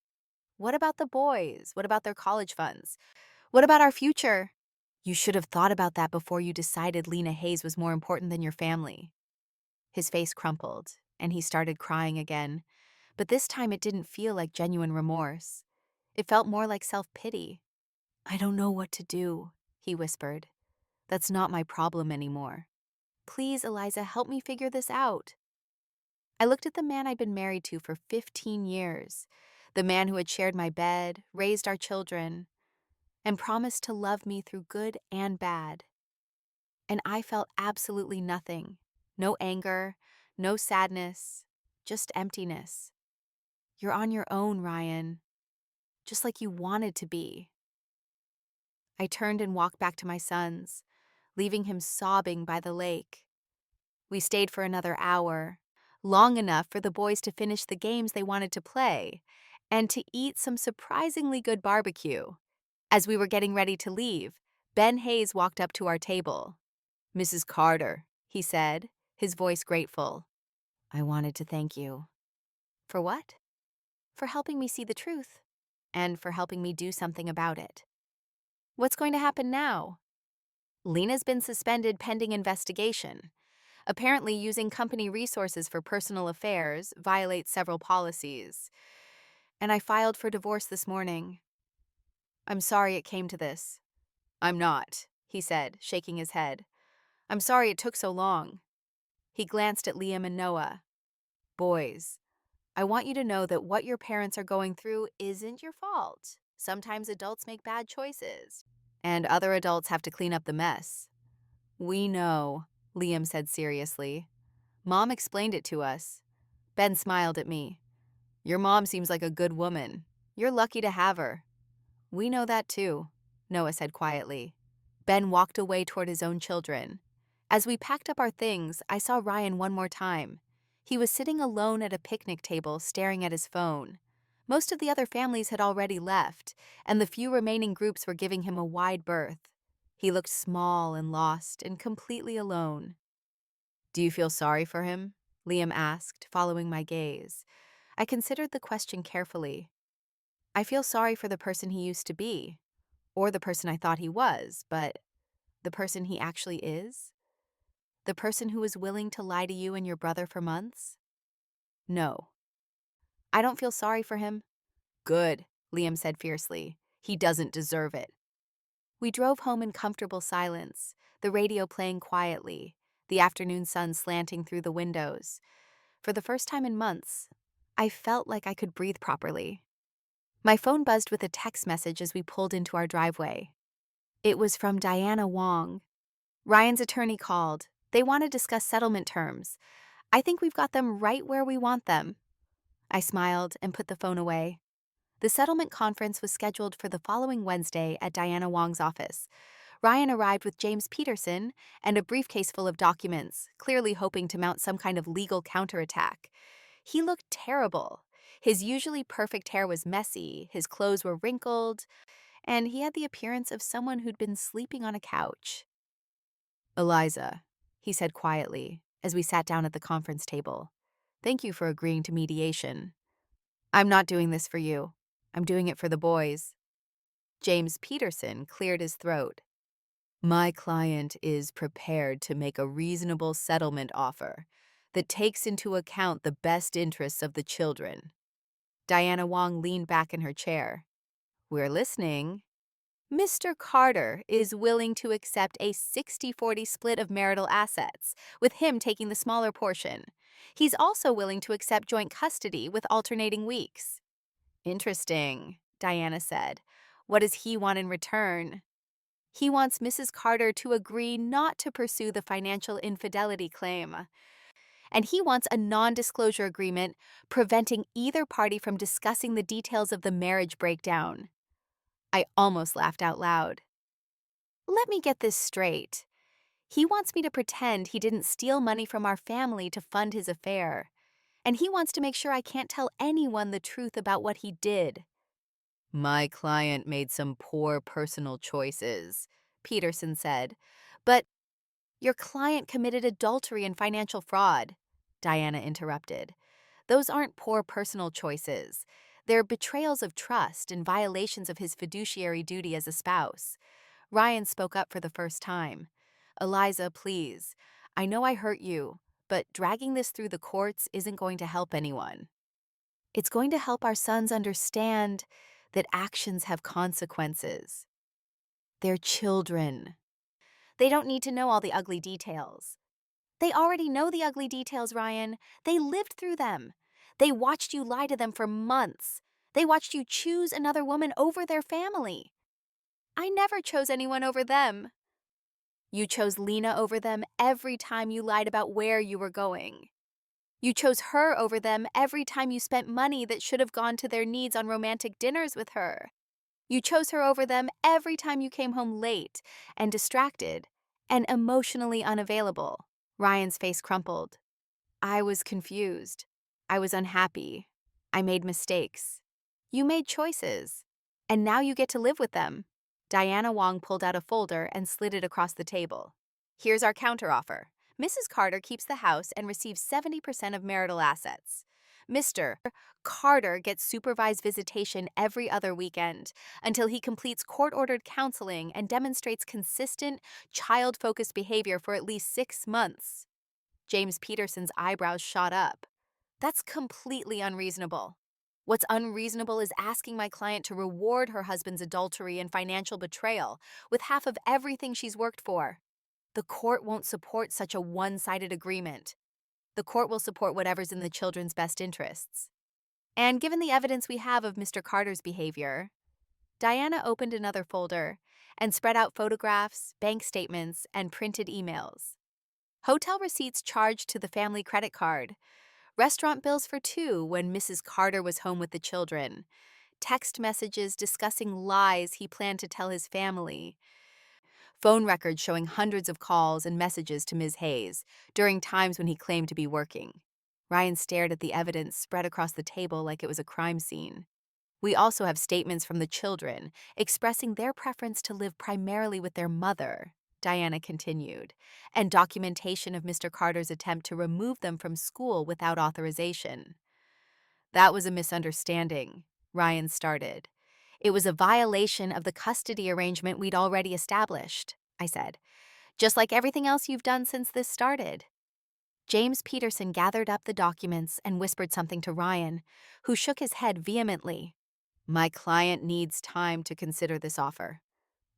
What about the boys? What about their college funds? What about our future? You should have thought about that before you decided Lena Hayes was more important than your family. His face crumpled, and he started crying again. But this time it didn't feel like genuine remorse. It felt more like self-pity. I don't know what to do, he whispered. That's not my problem anymore. Please, Eliza, help me figure this out. I looked at the man I'd been married to for 15 years, the man who had shared my bed, raised our children, and promised to love me through good and bad. And I felt absolutely nothing. No anger, no sadness, just emptiness. You're on your own, Ryan, just like you wanted to be. I turned and walked back to my sons, leaving him sobbing by the lake. We stayed for another hour, long enough for the boys to finish the games they wanted to play, and to eat some surprisingly good barbecue. As we were getting ready to leave, Ben Hayes walked up to our table. Mrs. Carter, he said, his voice grateful. I wanted to thank you. For what? For helping me see the truth, and for helping me do something about it. What's going to happen now? Lena's been suspended pending investigation. Apparently, using company resources for personal affairs violates several policies. And I filed for divorce this morning. I'm sorry it came to this. I'm not, he said, shaking his head. I'm sorry it took so long. He glanced at Liam and Noah. Boys, I want you to know that what your parents are going through isn't your fault. Sometimes adults make bad choices, and other adults have to clean up the mess. We know, Liam said seriously. Mom explained it to us. Ben smiled at me. Your mom seems like a good woman. You're lucky to have her. We know that too, Noah said quietly. Ben walked away toward his own children. As we packed up our things, I saw Ryan one more time. He was sitting alone at a picnic table staring at his phone. Most of the other families had already left, and the few remaining groups were giving him a wide berth. He looked small and lost and completely alone. Do you feel sorry for him? Liam asked, following my gaze. I considered the question carefully. I feel sorry for the person he used to be, or the person I thought he was, but the person he actually is? The person who was willing to lie to you and your brother for months? No. I don't feel sorry for him. Good, Liam said fiercely. He doesn't deserve it. We drove home in comfortable silence, the radio playing quietly, the afternoon sun slanting through the windows. For the first time in months, I felt like I could breathe properly. My phone buzzed with a text message as we pulled into our driveway. It was from Diana Wong. Ryan's attorney called. They want to discuss settlement terms. I think we've got them right where we want them. I smiled and put the phone away. The settlement conference was scheduled for the following Wednesday at Diana Wong's office. Ryan arrived with James Peterson and a briefcase full of documents, clearly hoping to mount some kind of legal counterattack. He looked terrible. His usually perfect hair was messy, his clothes were wrinkled, and he had the appearance of someone who'd been sleeping on a couch. "Eliza," he said quietly, as we sat down at the conference table, "thank you for agreeing to mediation. I'm not doing this for you. I'm doing it for the boys." James Peterson cleared his throat. "My client is prepared to make a reasonable settlement offer that takes into account the best interests of the children." Diana Wong leaned back in her chair. "We're listening." "Mr. Carter is willing to accept a 60-40 split of marital assets, with him taking the smaller portion. He's also willing to accept joint custody with alternating weeks." "Interesting," Diana said. "What does he want in return?" "He wants Mrs. Carter to agree not to pursue the financial infidelity claim. And he wants a non-disclosure agreement preventing either party from discussing the details of the marriage breakdown." I almost laughed out loud. "Let me get this straight. He wants me to pretend he didn't steal money from our family to fund his affair. And he wants to make sure I can't tell anyone the truth about what he did." "My client made some poor personal choices," Peterson said. "But your client committed adultery and financial fraud," Diana interrupted. "Those aren't poor personal choices. They're betrayals of trust and violations of his fiduciary duty as a spouse." Ryan spoke up for the first time. "Eliza, please. I know I hurt you, but dragging this through the courts isn't going to help anyone. It's going to help our sons understand that actions have consequences. They're children. They don't need to know all the ugly details." "They already know the ugly details, Ryan. They lived through them. They watched you lie to them for months. They watched you choose another woman over their family." "I never chose anyone over them." "You chose Lena over them every time you lied about where you were going. You chose her over them every time you spent money that should have gone to their needs on romantic dinners with her. You chose her over them every time you came home late and distracted and emotionally unavailable." Ryan's face crumpled. "I was confused. I was unhappy. I made mistakes. You made choices. And now you get to live with them." Diana Wong pulled out a folder and slid it across the table. "Here's our counteroffer. Mrs. Carter keeps the house and receives 70% of marital assets. Mr. Carter gets supervised visitation every other weekend until he completes court-ordered counseling and demonstrates consistent, child-focused behavior for at least 6 months. James Peterson's eyebrows shot up. "That's completely unreasonable. What's unreasonable is asking my client to reward her husband's adultery and financial betrayal with half of everything she's worked for. The court won't support such a one-sided agreement. The court will support whatever's in the children's best interests. And given the evidence we have of Mr. Carter's behavior." Diana opened another folder and spread out photographs, bank statements, and printed emails. Hotel receipts charged to the family credit card. Restaurant bills for two when Mrs. Carter was home with the children. Text messages discussing lies he planned to tell his family. Phone records showing hundreds of calls and messages to Ms. Hayes during times when he claimed to be working. Ryan stared at the evidence spread across the table like it was a crime scene. "We also have statements from the children expressing their preference to live primarily with their mother," Diana continued, "and documentation of Mr. Carter's attempt to remove them from school without authorization." "That was a misunderstanding," Ryan started. "It was a violation of the custody arrangement we'd already established," I said, "just like everything else you've done since this started." James Peterson gathered up the documents and whispered something to Ryan, who shook his head vehemently. "My client needs time to consider this offer.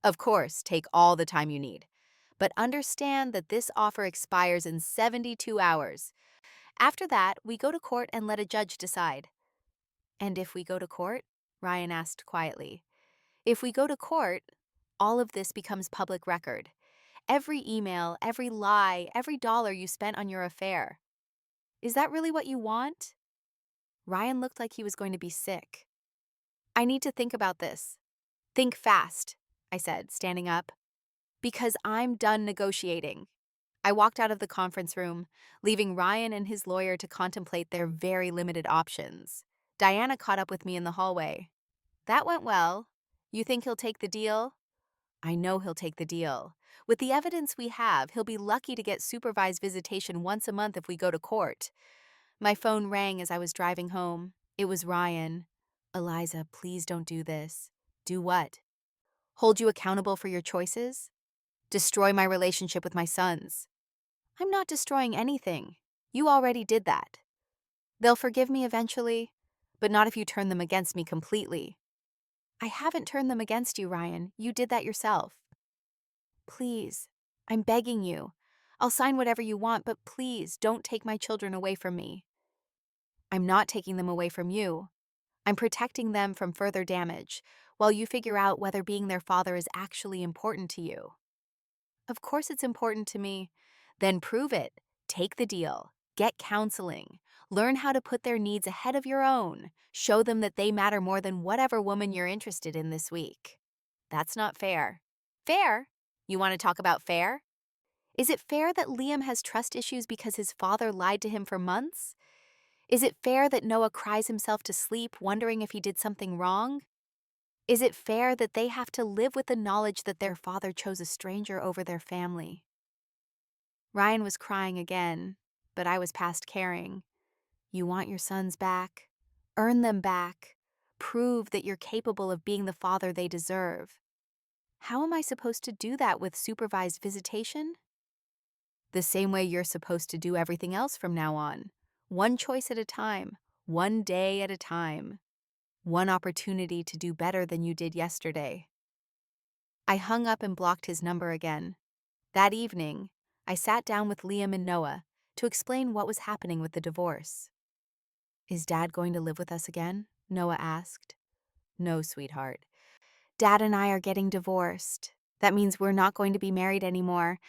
Of course, take all the time you need. But understand that this offer expires in 72 hours. After that, we go to court and let a judge decide." "And if we go to court?" Ryan asked quietly. "If we go to court, all of this becomes public record. Every email, every lie, every dollar you spent on your affair. Is that really what you want?" Ryan looked like he was going to be sick. I need to think about this. Think fast, I said, standing up, because I'm done negotiating. I walked out of the conference room, leaving Ryan and his lawyer to contemplate their very limited options. Diana caught up with me in the hallway. That went well. You think he'll take the deal? I know he'll take the deal. With the evidence we have, he'll be lucky to get supervised visitation once a month if we go to court. My phone rang as I was driving home. It was Ryan. Eliza, please don't do this. Do what? Hold you accountable for your choices? Destroy my relationship with my sons. I'm not destroying anything. You already did that. They'll forgive me eventually, but not if you turn them against me completely. I haven't turned them against you, Ryan. You did that yourself. Please, I'm begging you. I'll sign whatever you want, but please don't take my children away from me. I'm not taking them away from you. I'm protecting them from further damage, while you figure out whether being their father is actually important to you. Of course it's important to me. Then prove it. Take the deal. Get counseling. Learn how to put their needs ahead of your own. Show them that they matter more than whatever woman you're interested in this week. That's not fair. Fair? You want to talk about fair? Is it fair that Liam has trust issues because his father lied to him for months? Is it fair that Noah cries himself to sleep wondering if he did something wrong? Is it fair that they have to live with the knowledge that their father chose a stranger over their family? Ryan was crying again, but I was past caring. You want your sons back? Earn them back. Prove that you're capable of being the father they deserve. How am I supposed to do that with supervised visitation? The same way you're supposed to do everything else from now on. One choice at a time, one day at a time. One opportunity to do better than you did yesterday. I hung up and blocked his number again. That evening, I sat down with Liam and Noah to explain what was happening with the divorce. Is Dad going to live with us again? Noah asked. No, sweetheart. Dad and I are getting divorced. That means we're not going to be married anymore,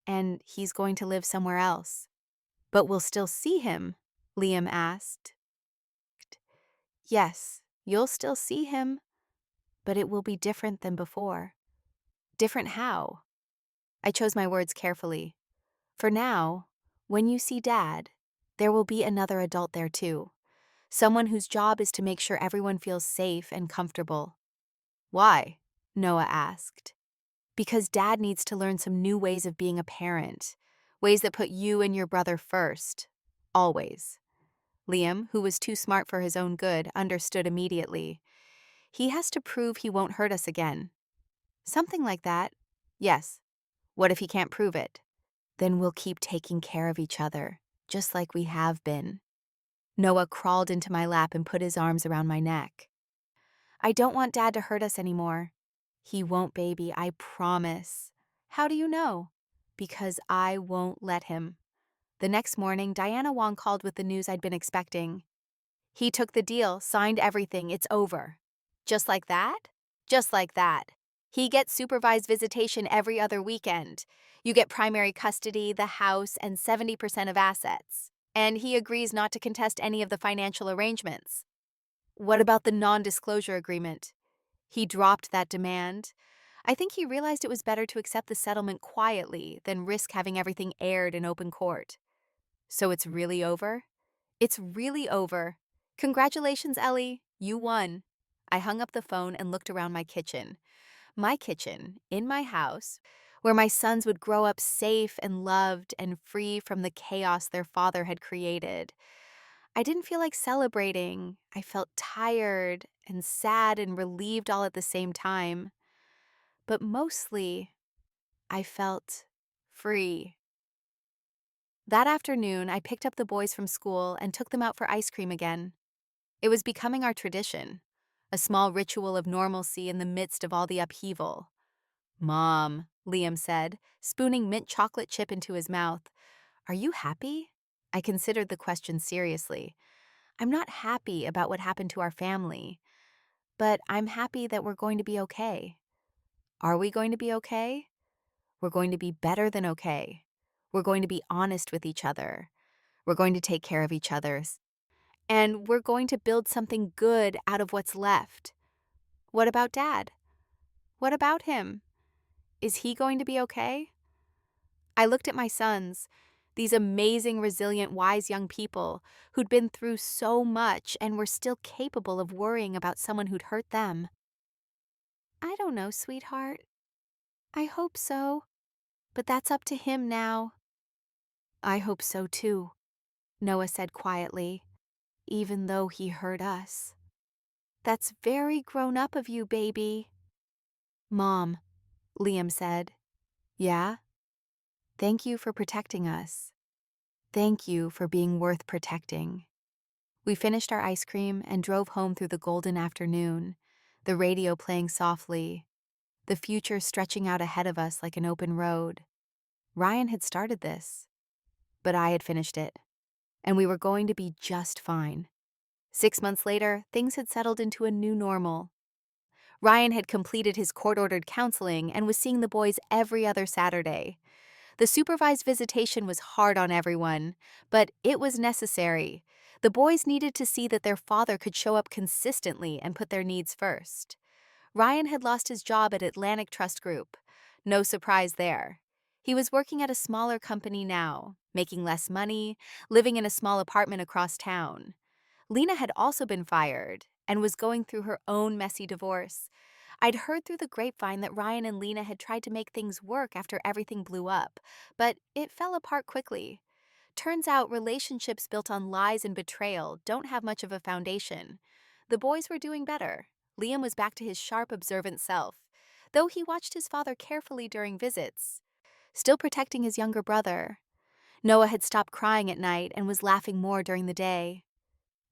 and he's going to live somewhere else. But we'll still see him? Liam asked. Yes, you'll still see him, but it will be different than before. Different how? I chose my words carefully. For now, when you see Dad, there will be another adult there too. Someone whose job is to make sure everyone feels safe and comfortable. Why? Noah asked. Because Dad needs to learn some new ways of being a parent, ways that put you and your brother first. Always. Liam, who was too smart for his own good, understood immediately. He has to prove he won't hurt us again. Something like that. Yes. What if he can't prove it? Then we'll keep taking care of each other, just like we have been. Noah crawled into my lap and put his arms around my neck. I don't want Dad to hurt us anymore. He won't, baby, I promise. How do you know? Because I won't let him. The next morning, Diana Wong called with the news I'd been expecting. He took the deal, signed everything, it's over. Just like that? Just like that. He gets supervised visitation every other weekend. You get primary custody, the house, and 70% of assets. And he agrees not to contest any of the financial arrangements. What about the non-disclosure agreement? He dropped that demand. I think he realized it was better to accept the settlement quietly than risk having everything aired in open court. So it's really over? It's really over. Congratulations, Ellie. You won. I hung up the phone and looked around my kitchen. My kitchen, in my house, where my sons would grow up safe and loved and free from the chaos their father had created. I didn't feel like celebrating. I felt tired and sad and relieved all at the same time. But mostly, I felt free. That afternoon, I picked up the boys from school and took them out for ice cream again. It was becoming our tradition, a small ritual of normalcy in the midst of all the upheaval. Mom, Liam said, spooning mint chocolate chip into his mouth. Are you happy? I considered the question seriously. I'm not happy about what happened to our family, but I'm happy that we're going to be okay. Are we going to be okay? We're going to be better than okay. We're going to be honest with each other. We're going to take care of each other's. And we're going to build something good out of what's left. What about Dad? What about him? Is he going to be okay? I looked at my sons, these amazing, resilient, wise young people who'd been through so much and were still capable of worrying about someone who'd hurt them. I don't know, sweetheart. I hope so. But that's up to him now. I hope so too, Noah said quietly, even though he hurt us. That's very grown up of you, baby. Mom, Liam said. Yeah? Thank you for protecting us. Thank you for being worth protecting. We finished our ice cream and drove home through the golden afternoon, the radio playing softly, the future stretching out ahead of us like an open road. Ryan had started this, but I had finished it, and we were going to be just fine. 6 months later, things had settled into a new normal. Ryan had completed his court-ordered counseling and was seeing the boys every other Saturday. The supervised visitation was hard on everyone, but it was necessary. The boys needed to see that their father could show up consistently and put their needs first. Ryan had lost his job at Atlantic Trust Group. No surprise there. He was working at a smaller company now, making less money, living in a small apartment across town. Lena had also been fired and was going through her own messy divorce. I'd heard through the grapevine that Ryan and Lena had tried to make things work after everything blew up, but it fell apart quickly. Turns out relationships built on lies and betrayal don't have much of a foundation. The boys were doing better. Liam was back to his sharp, observant self, though he watched his father carefully during visits, still protecting his younger brother. Noah had stopped crying at night and was laughing more during the day.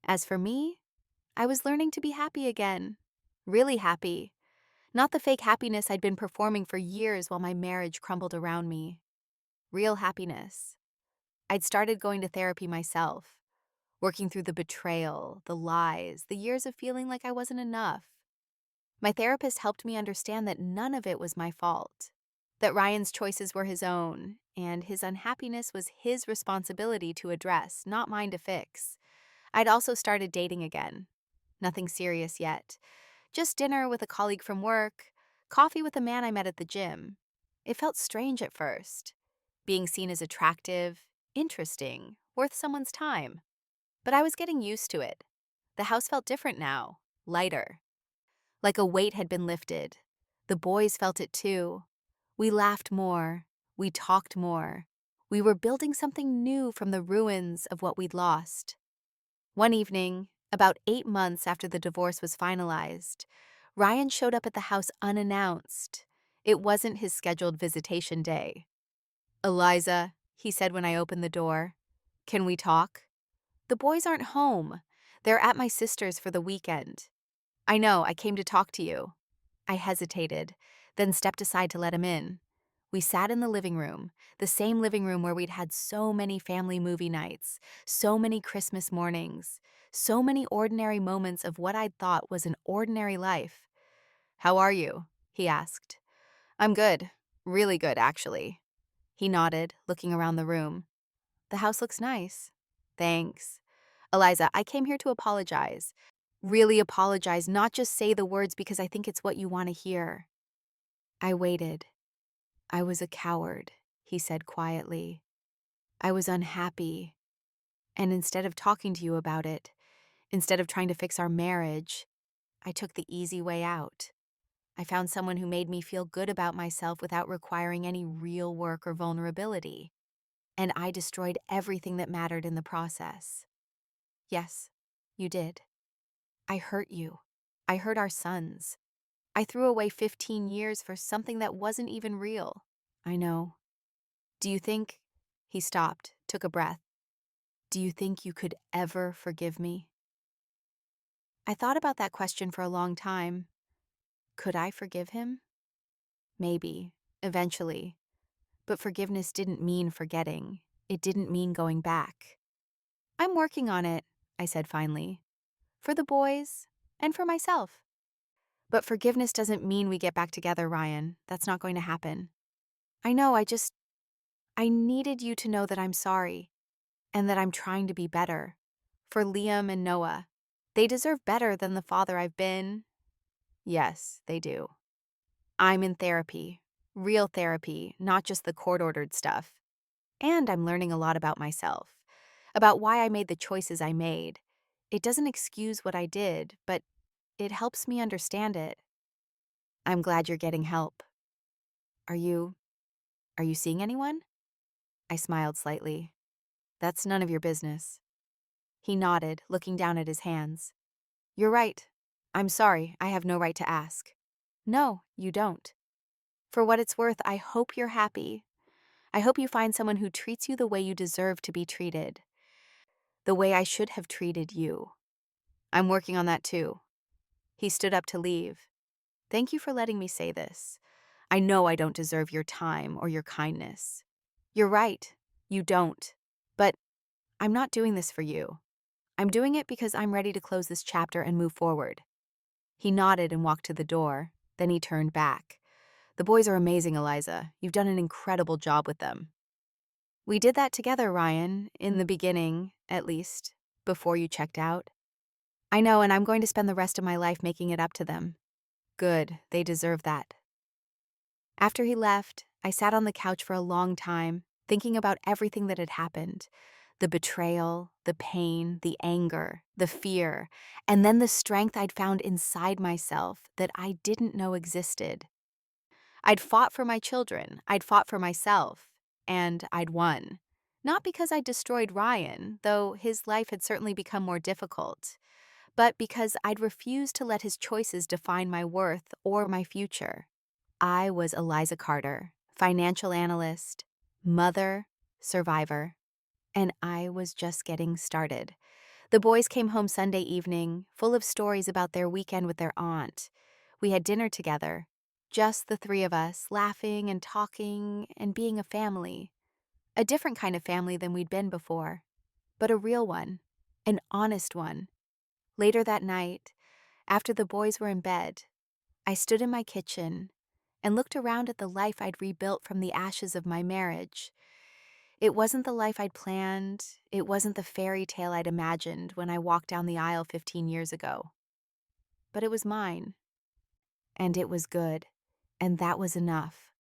As for me, I was learning to be happy again. Really happy. Not the fake happiness I'd been performing for years while my marriage crumbled around me. Real happiness. I'd started going to therapy myself, working through the betrayal, the lies, the years of feeling like I wasn't enough. My therapist helped me understand that none of it was my fault, that Ryan's choices were his own, and his unhappiness was his responsibility to address, not mine to fix. I'd also started dating again. Nothing serious yet. Just dinner with a colleague from work, coffee with a man I met at the gym. It felt strange at first, being seen as attractive, interesting, worth someone's time. But I was getting used to it. The house felt different now, lighter. Like a weight had been lifted. The boys felt it too. We laughed more. We talked more. We were building something new from the ruins of what we'd lost. One evening, about 8 months after the divorce was finalized, Ryan showed up at the house unannounced. It wasn't his scheduled visitation day. "Eliza," he said when I opened the door, "can we talk?" "The boys aren't home. They're at my sister's for the weekend." "I know, I came to talk to you." I hesitated, then stepped aside to let him in. We sat in the living room, the same living room where we'd had so many family movie nights, so many Christmas mornings, so many ordinary moments of what I'd thought was an ordinary life. "How are you?" he asked. "I'm good. Really good, actually." He nodded, looking around the room. "The house looks nice." "Thanks." "Eliza, I came here to apologize. Really apologize, not just say the words because I think it's what you want to hear." I waited. "I was a coward," he said quietly. "I was unhappy. And instead of talking to you about it, instead of trying to fix our marriage, I took the easy way out. I found someone who made me feel good about myself without requiring any real work or vulnerability. And I destroyed everything that mattered in the process." "Yes, you did. I hurt you. I hurt our sons. I threw away 15 years for something that wasn't even real." "I know. Do you think—" He stopped, took a breath. "Do you think you could ever forgive me?" I thought about that question for a long time. Could I forgive him? Maybe, eventually. But forgiveness didn't mean forgetting. It didn't mean going back. "I'm working on it," I said finally. "For the boys and for myself." "But forgiveness doesn't mean we get back together, Ryan. That's not going to happen." "I know, I needed you to know that I'm sorry and that I'm trying to be better. For Liam and Noah. They deserve better than the father I've been." Yes, they do. I'm in therapy, real therapy, not just the court-ordered stuff. And I'm learning a lot about myself, about why I made the choices I made. It doesn't excuse what I did, but it helps me understand it. I'm glad you're getting help. Are you, are you seeing anyone? I smiled slightly. That's none of your business. He nodded, looking down at his hands. You're right. I'm sorry, I have no right to ask. No, you don't. For what it's worth, I hope you're happy. I hope you find someone who treats you the way you deserve to be treated. The way I should have treated you. I'm working on that too. He stood up to leave. Thank you for letting me say this. I know I don't deserve your time or your kindness. You're right, you don't. But I'm not doing this for you. I'm doing it because I'm ready to close this chapter and move forward. He nodded and walked to the door. Then he turned back. The boys are amazing, Eliza. You've done an incredible job with them. We did that together, Ryan, in the beginning, at least, before you checked out. I know, and I'm going to spend the rest of my life making it up to them. Good, they deserve that. After he left, I sat on the couch for a long time, thinking about everything that had happened. The betrayal, the pain, the anger, the fear, and then the strength I'd found inside myself that I didn't know existed. I'd fought for my children, I'd fought for myself, and I'd won. Not because I destroyed Ryan, though his life had certainly become more difficult, but because I'd refused to let his choices define my worth or my future. I was Eliza Carter, financial analyst, mother, survivor, and I was just getting started. The boys came home Sunday evening, full of stories about their weekend with their aunt. We had dinner together, just the three of us, laughing and talking and being a family. A different kind of family than we'd been before, but a real one, an honest one. Later that night, after the boys were in bed, I stood in my kitchen and looked around at the life I'd rebuilt from the ashes of my marriage. It wasn't the life I'd planned, it wasn't the fairy tale I'd imagined when I walked down the aisle 15 years ago. But it was mine, and it was good, and that was enough.